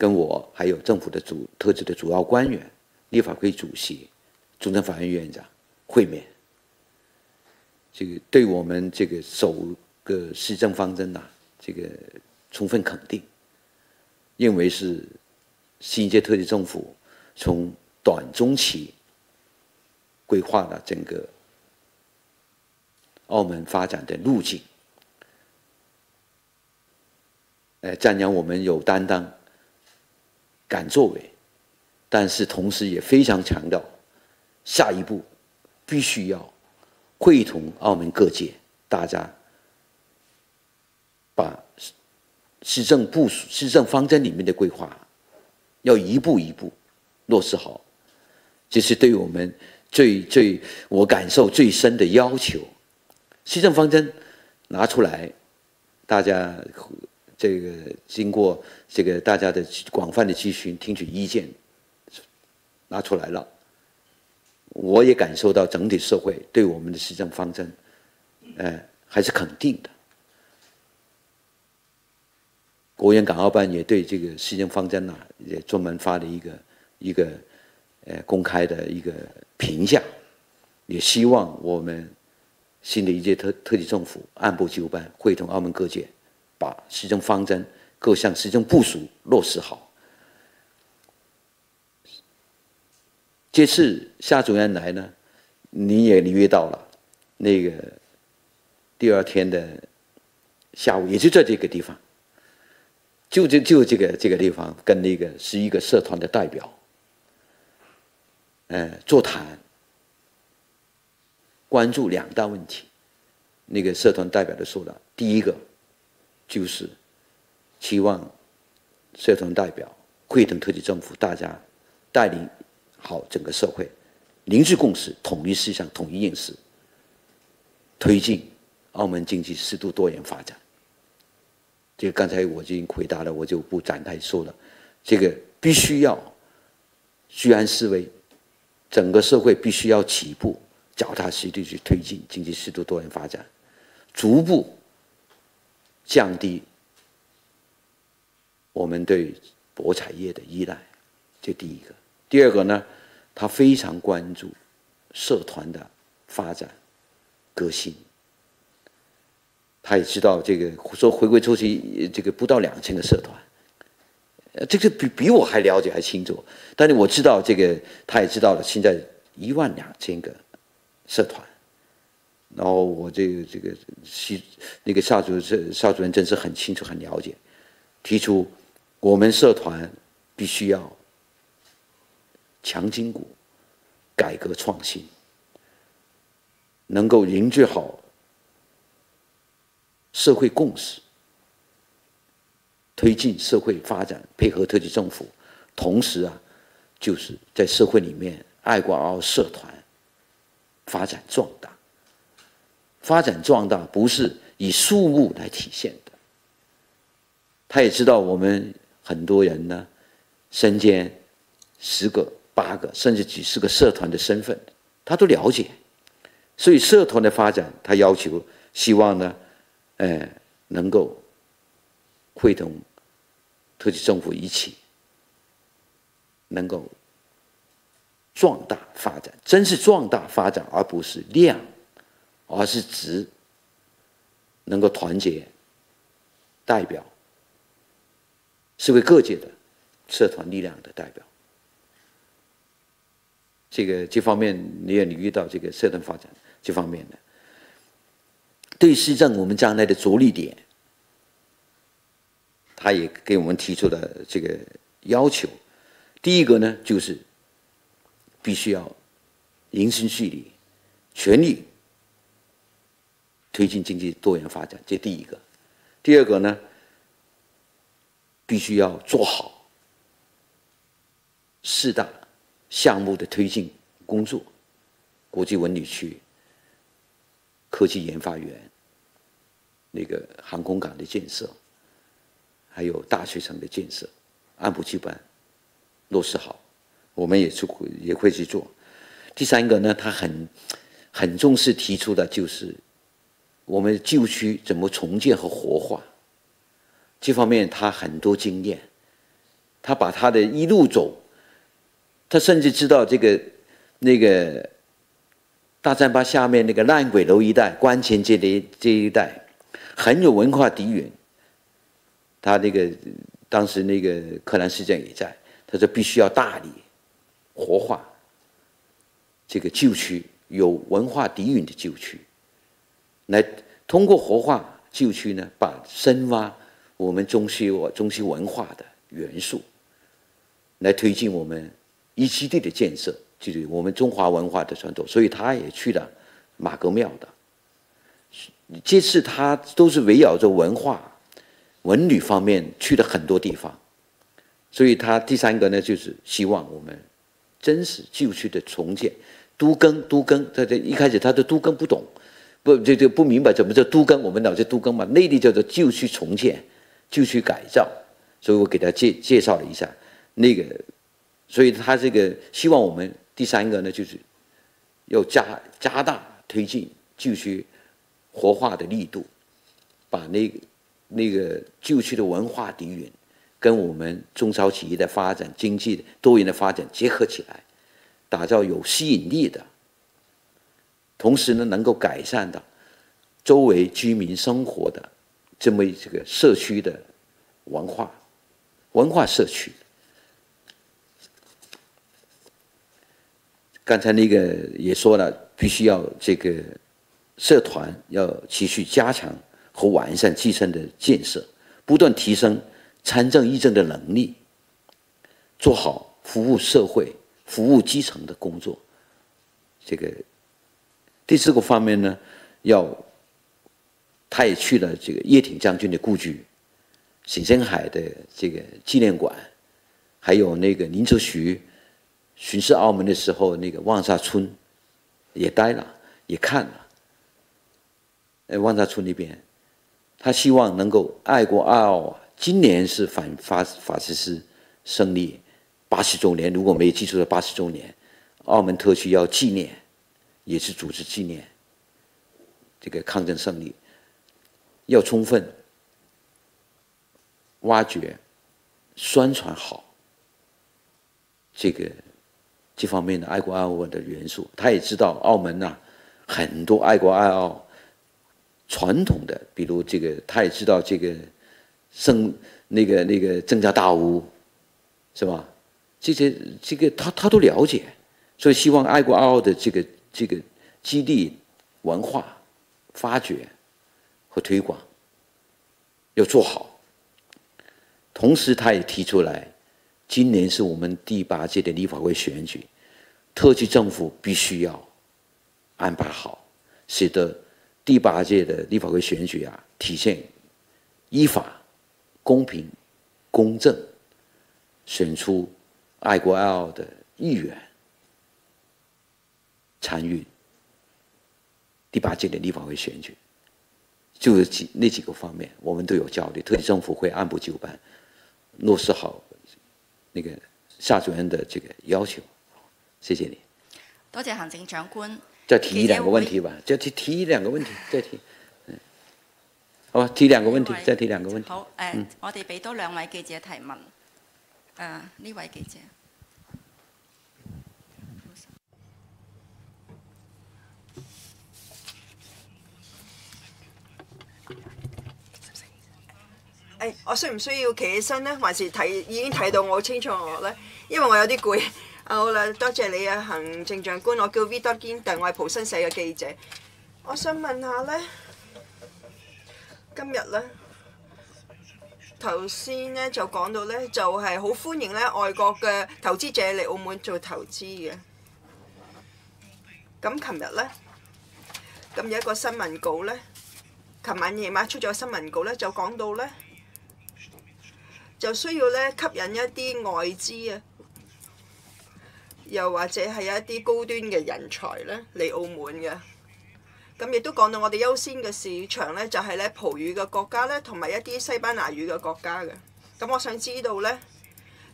我還有政府的特區的主要官員、立法會主席、終審法院院長會面，這個對我們這個首個施政方針這個充分肯定，認為是新一届特区政府从短中期规划了整个澳门发展的路径，赞扬我们有担当、敢作为，但是同时也非常强调，下一步必须要会同澳门各界，大家把施政部署、施政方针里面的规划，要一步一步落实好，这是对我们我感受最深的要求。施政方针拿出来，大家这个经过这个大家的广泛的咨询、听取意见，拿出来了。我也感受到整体社会对我们的施政方针，还是肯定的。国务院港澳办也对这个施政方针也专门发了一个公开的一个评价，也希望我们新的一届特区政府按部就班，会同澳门各界，把施政方针各项施政部署落实好。这次夏主任来呢，你也留意到了，那个第二天的下午，也就在这个地方，就这个地方，跟那个11个社团的代表，座谈，关注2大问题。那个社团代表都说了，第一个就是期望社团代表会同特区政府，大家带领好整个社会，凝聚共识，统一思想，统一认识，推进澳门经济适度多元发展。这个刚才我已经回答了，我就不展开说了。这个必须要居安思危，整个社会必须要起步，脚踏实地去推进经济适度多元发展，逐步降低我们对博彩业的依赖，这第一个。第二个呢，他非常关注社团的发展革新。他也知道这个说回归初期这个不到2000个社团，这个比我还了解还清楚。但是我知道这个，他也知道了现在12000个社团。然后我那个邵主任真是很清楚很了解，提出我们社团必须要强筋骨，改革创新，能够凝聚好社会共识，推进社会发展，配合特区政府，同时就是在社会里面爱国澳社团发展壮大。发展壮大不是以数目来体现的。他也知道我们很多人呢，身兼10个、8个，甚至几十个社团的身份，他都了解。所以社团的发展，他要求希望呢，能够会同特区政府一起，能够壮大发展，真是壮大发展，而不是量。而是指能够团结代表社会各界的社团力量的代表。这方面你也留意到这个社团发展这方面的。对施政我们将来的着力点，他也给我们提出了这个要求。第一个呢，就是必须要凝心聚力，全力推进经济多元发展，这第一个。第二个呢，必须要做好4大项目的推进工作，国际文旅区、科技研发园、那个航空港的建设，还有大学城的建设，按部就班落实好，我们也会去做。第三个呢，他很重视提出的就是我们旧区怎么重建和活化，这方面他很多经验，他把他的一路走，他甚至知道那个大三巴下面那个烂鬼楼一带、观前街的这一带很有文化底蕴。他当时那个柯南市长也在，他说必須要大力活化這個舊區，有文化底蘊的舊區，來通過活化舊區呢，把深挖我們中西文化的元素，來推進我們一基地的建設，就是我們中華文化的傳統。所以他也去了馬公廟的。這次他都是圍繞着文化、文旅方面去了很多地方。所以他第三個呢，就是希望我們真實舊區的重建。都更，他一開始他的都更不懂，就不明白怎麼叫都更，我們老是都更嘛，內地叫做舊區重建、舊區改造，所以我給他介紹了一下那個，所以他這個希望我們第三個呢，就是要加大推進舊區活化的力度，把那個舊區的文化底蘊跟我們中小企業的發展、經濟多元的發展結合起來，打造有吸引力的，同時呢能夠改善到周圍居民生活的這麼這個社區的文化社區。剛才那個也說了，必須要這個社團要持續加強和完善基層的建設，不斷提升參政議政的能力，做好服務社會、服務基層的工作。這個第四個方面呢，他也去了這個葉挺將軍的故居、冼星海的這個紀念館，還有那個林則徐巡視澳門的時候，那個望沙村也待了，也看了。望沙村那邊，他希望能夠愛國愛澳啊！今年是反法西斯勝利80週年，如果沒記錯的80週年，澳門特區要紀念，也是組織紀念這個抗戰勝利，要充分挖掘、宣傳好這方面的愛國愛澳的元素。他也知道澳門啊，很多愛國愛澳傳統的，比如這個，他也知道這個那個鄭家大屋，是吧？這個他都了解，所以希望愛國愛澳的這個基地文化發掘和推廣要做好。同時，他也提出來，今年是我們第8屆的立法會選舉，特區政府必須要安排好，使得第8屆的立法會選舉啊，體現依法、公平、公正，選出愛國愛澳的議員參與第8屆的立法會選舉。就是那幾個方面，我們都有交流，特區政府會按部就班落實好那個夏主任的這個要求。謝謝你。多謝行政長官。再提2個問題吧，再提2個問題，再提。好吧，提2個問題，再提2個問題。好，我哋俾多2位記者提問。呢位記者。我需唔需要企起身呢？還是已經睇到我好清楚我呢？因為我有啲攰。好啦，多謝你啊，行政長官。我叫 Victor Ginter， 我係蒲新社嘅記者。我想問下呢，今日呢，頭先呢就講到呢，就係好歡迎呢外國嘅投資者嚟澳門做投資嘅。咁琴日呢，咁有一個新聞稿呢，琴晚夜晚出咗新聞稿呢，就講到呢，就需要呢吸引一啲外資啊，又或者係一啲高端嘅人才咧嚟澳門嘅。咁亦都講到我哋優先嘅市場咧，就係咧葡語嘅國家咧，同埋一啲西班牙語嘅國家嘅。咁我想知道咧，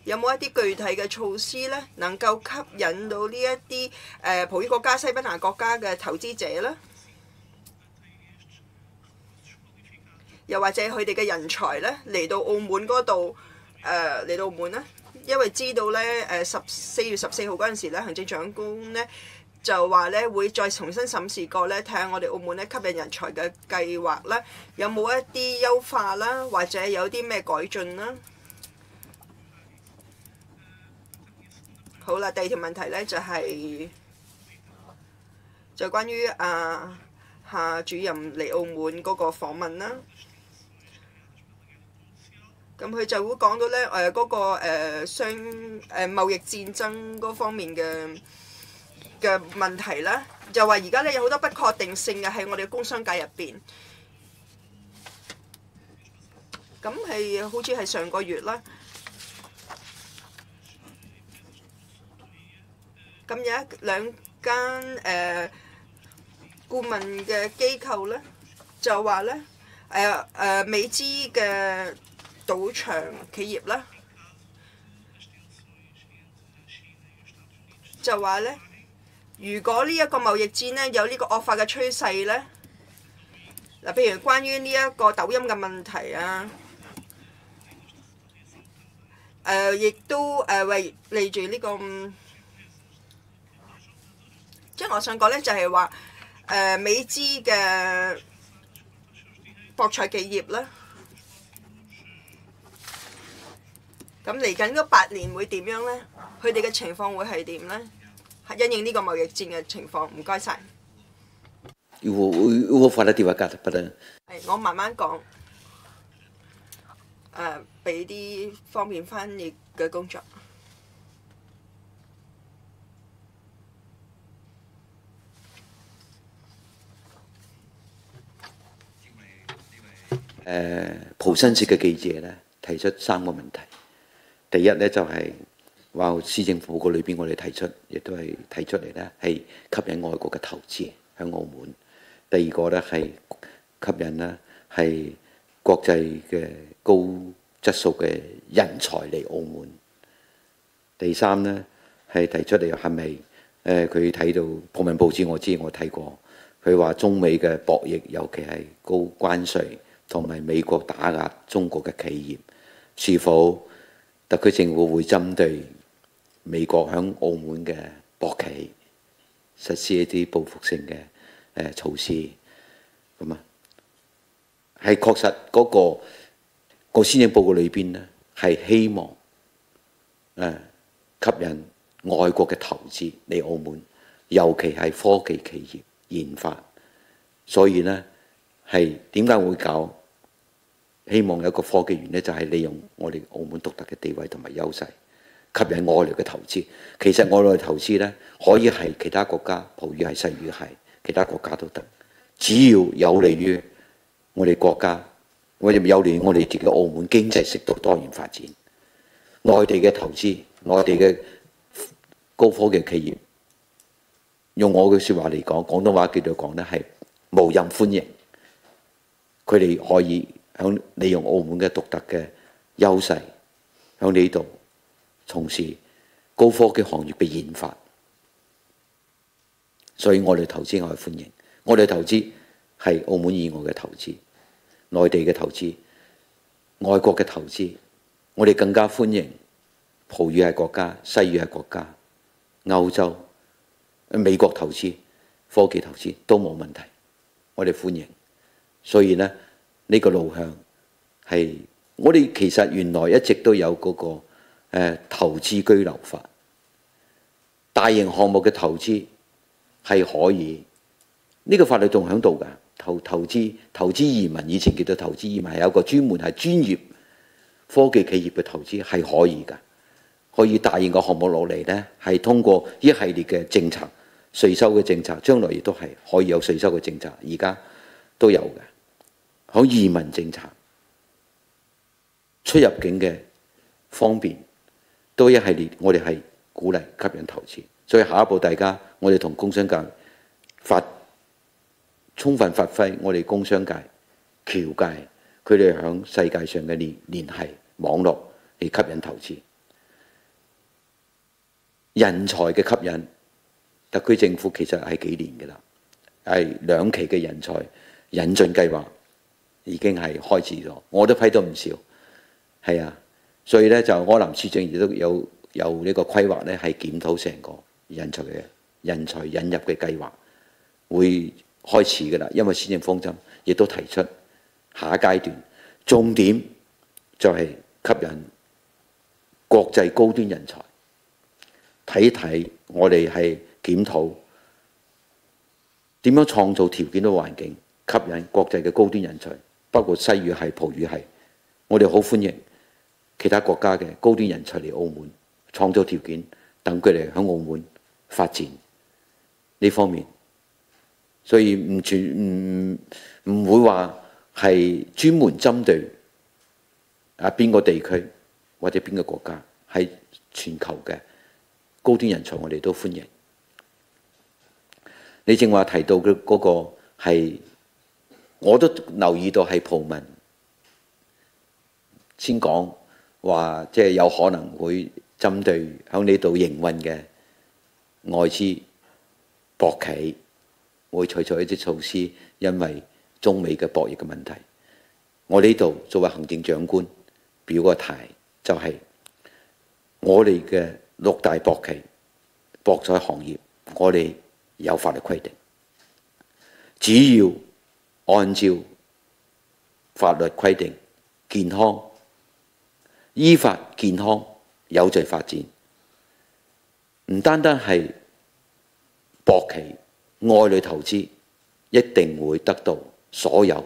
有冇一啲具體嘅措施咧，能夠吸引到呢一啲葡語國家、西班牙國家嘅投資者咧？又或者佢哋嘅人才咧嚟到澳門嗰度嚟到澳門咧？因為知道咧4月14號嗰陣時咧，行政長官咧就話咧會再重新審視過咧，睇下我哋澳門咧吸引人才嘅計劃啦，有冇一啲優化啦，或者有啲咩改進啦？好啦，第二條問題呢，就關於夏主任嚟澳門嗰個訪問啦。咁佢就會講到呢嗰個貿易戰爭嗰方面嘅問題啦，就話而家呢有好多不確定性嘅喺我哋工商界入邊。咁係好似係上個月啦。咁有兩間顧問嘅機構咧，就話咧美資嘅賭場企業啦，就話咧，如果呢一個貿易戰咧有呢個惡化嘅趨勢咧，嗱，譬如關於呢一個抖音嘅問題啊。亦都為嚟住呢個，即係我想講咧，就係話美資嘅博彩企業啦，咁嚟緊嗰8年會點樣咧？佢哋嘅情況會係點咧？因應呢個貿易戰嘅情況，唔該晒。我發得電話㗎，不得。係，我慢慢講。俾啲方便翻譯嘅工作。蒲新社嘅記者咧提出3個問題。第一咧就係話施政報告裏邊我哋提出，亦都係提出嚟咧係吸引外國嘅投資喺澳門。第二個咧係吸引咧係國際嘅高質素嘅人才嚟澳門。第三呢，係提出嚟係咪佢睇到報文報紙，我睇過，佢話中美嘅博弈，尤其係高關稅同埋美國打壓中國嘅企業，是否特區政府會針對美國響澳門嘅博企實施一啲報復性嘅措施？咁啊，係確實嗰個施政報告裏邊呢，係希望吸引外國嘅投資嚟澳門，尤其係科技企業研發。所以呢，係點解會搞？希望有一個科技園呢，就係利用我哋澳門獨特嘅地位同埋優勢，吸引外來嘅投資。其實外來投資呢，可以係其他國家，葡語系、西語系，其他國家都得，只要有利於我哋國家。我哋有利我哋自己澳門經濟適度多元發展，內地嘅投資，內地嘅高科技企業，用我嘅説話嚟講，廣東話叫做講咧係無任歡迎。佢哋可以響利用澳門嘅獨特嘅優勢，響呢度從事高科技行業嘅研發。所以我哋投資我係歡迎，我哋投資係澳門以外嘅投資。內地嘅投資、外國嘅投資，我哋更加歡迎葡語系國家、西語系國家、歐洲、美國投資、科技投資都冇問題，我哋歡迎。所以呢，呢個路向係我哋其實原來一直都有嗰個投資居留法，大型項目嘅投資係可以，呢個法律仲喺度㗎。投資移民，以前叫做投資移民，係有個專門係專業科技企業嘅投資係可以㗎，可以大型嘅項目落嚟呢，係通過一系列嘅政策、稅收嘅政策，將來亦都係可以有稅收嘅政策，而家都有嘅。喺移民政策、出入境嘅方便，都一系列，我哋係鼓勵吸引投資。所以下一步大家，我哋同工商界充分發揮我哋工商界、僑界佢哋響世界上嘅聯繫網絡嚟吸引投資。人才嘅吸引，特區政府其實係幾年嘅啦，係2期嘅人才引進計劃已經係開始咗，我都批到唔少。係啊，所以咧就柯南處長亦都有呢個規劃咧，係檢討成個人才引入嘅計劃會開始㗎啦，因為施政方針亦都提出下一階段重點就係吸引國際高端人才睇一睇，我哋係檢討點樣創造條件嘅環境，吸引國際嘅高端人才，包括西語系、葡語系。我哋好歡迎其他國家嘅高端人才嚟澳門，創造條件，等佢哋喺澳門發展呢方面。所以唔會話係專門針對邊個地區或者邊個國家，係全球嘅高端人才，我哋都歡迎。你正話提到嘅嗰個係，我都留意到係葡文先講話，即係有可能會針對喺呢度營運嘅外資博企，會採取一啲措施，因為中美嘅博弈嘅問題。我呢度作為行政長官表個態，就係我哋嘅6大博企、博彩行業，我哋有法律規定，只要按照法律規定，健康、依法、健康、有序發展，唔單單係博企。外來投資一定會得到所有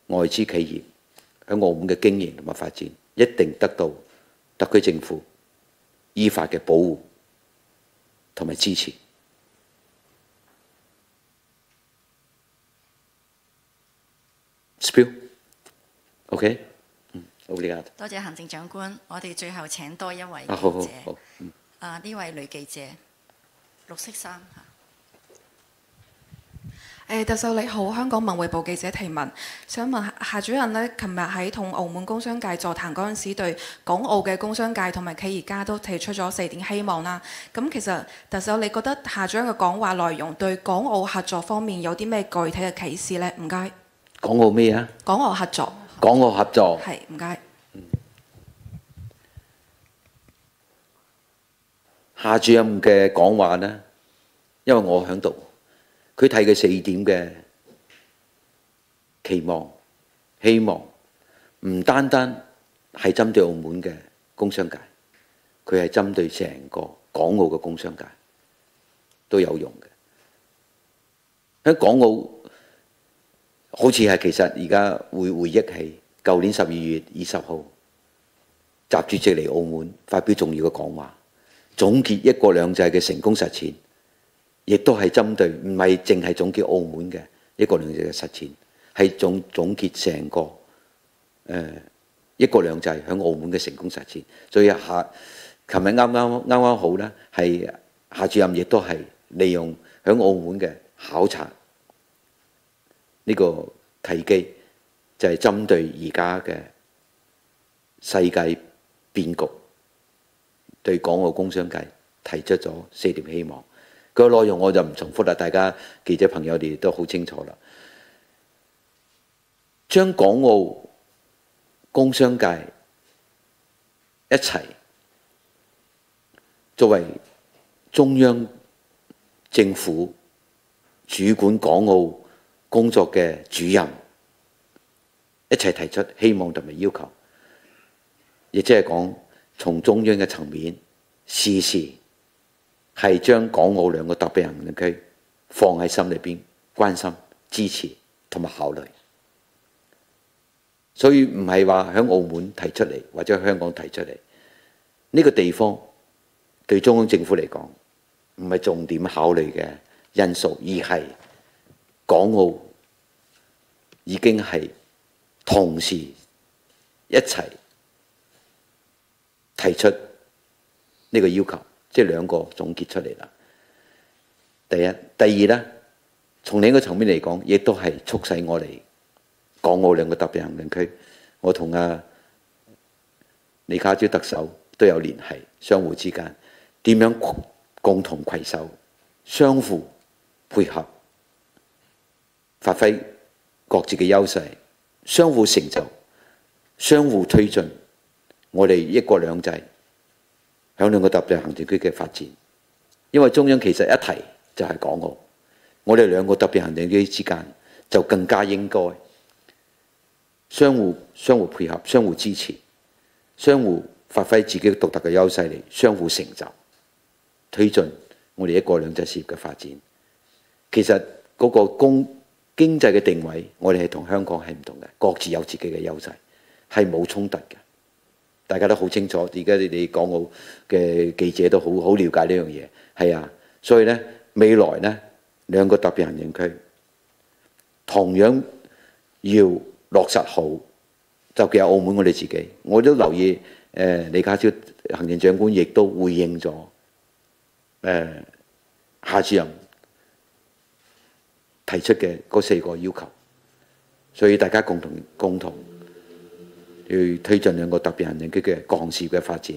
外資企業喺澳門嘅經營同埋發展，一定得到特區政府依法嘅保護同埋支持。Spill，OK，好嘅。多謝行政長官，我哋最後請多一位記者。好。呢位女記者，綠色衫嚇。特首你好，香港文匯報記者提問，想問夏主任呢，琴日喺同澳門工商界座談嗰陣時，對港澳嘅工商界同埋企業家都提出咗4點希望啦。咁其實特首你覺得夏主任嘅講話內容對港澳合作方面有啲咩具體嘅啟示呢？唔該。港澳咩啊？港澳合作。港澳合作。係，唔該。夏主任嘅講話呢，因為我喺度。佢提嘅4點嘅期望、希望，唔單單係針對澳門嘅工商界，佢係針對成個港澳嘅工商界都有用嘅。喺港澳，好似係其實而家會回憶起舊年12月20號，習主席嚟澳門發表重要嘅講話，總結一國兩制嘅成功實踐。亦都係針對，唔係淨係總結澳門嘅一國兩制嘅實踐，係總結成個一國兩制喺澳門嘅成功實踐。所以琴日啱好咧，係夏主任亦都係利用喺澳門嘅考察呢個契機，就係針對而家嘅世界變局，對港澳工商界提出咗4點希望。個內容我就唔重複啦，大家記者朋友哋都好清楚啦。將港澳工商界一齊作為中央政府主管港澳工作嘅主任，一齊提出希望同埋要求，亦即係講從中央嘅層面時時係將港澳2個特別行政區放喺心裏邊，關心、支持同埋考慮。所以唔係話喺澳門提出嚟，或者香港提出嚟，呢個地方對中央政府嚟講唔係重點考慮嘅因素，而係港澳已經係同時一齊提出呢個要求。即係2個總結出嚟啦。第一、第二呢，從另一個層面嚟講，亦都係促使我哋港澳2個特別行政區，我同李家超特首都有聯繫，相互之間點樣共同攜手，相互配合，發揮各自嘅優勢，相互成就，相互推進我哋一國兩制響2個特別行政區嘅發展。因為中央其實一提就係港澳，我哋2個特別行政區之間就更加應該相互配合、相互支持、相互發揮自己獨特嘅優勢嚟相互成就。推進我哋一國兩制事業嘅發展。其實嗰個經濟嘅定位，我哋係同香港係唔同嘅，各自有自己嘅優勢，係冇衝突嘅。大家都好清楚，而家你哋港澳嘅記者都好了解呢樣嘢，係啊。所以呢，未來呢兩個特別行政區同樣要落實好，就其實澳門我哋自己，我都留意李家超行政長官亦都回應咗夏主任提出嘅嗰4個要求，所以大家共同去推進兩個特別行政區嘅各項事業嘅發展，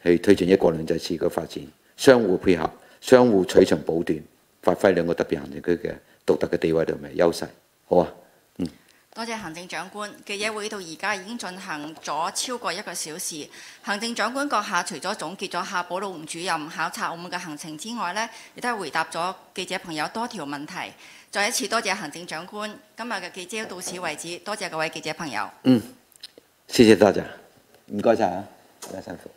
去推進一國兩制事業嘅發展，相互配合，相互取長補短，發揮兩個特別行政區嘅獨特嘅地位同埋優勢。好啊，多謝行政長官。記者會到而家已經進行咗超過1個小時。行政長官閣下除咗總結咗夏寶龍主任考察澳門嘅行程之外呢，亦都係回答咗記者朋友多條問題。再一次多謝行政長官。今日嘅記者到此為止，多謝各位記者朋友。謝謝大家，唔該晒啊，大家辛苦。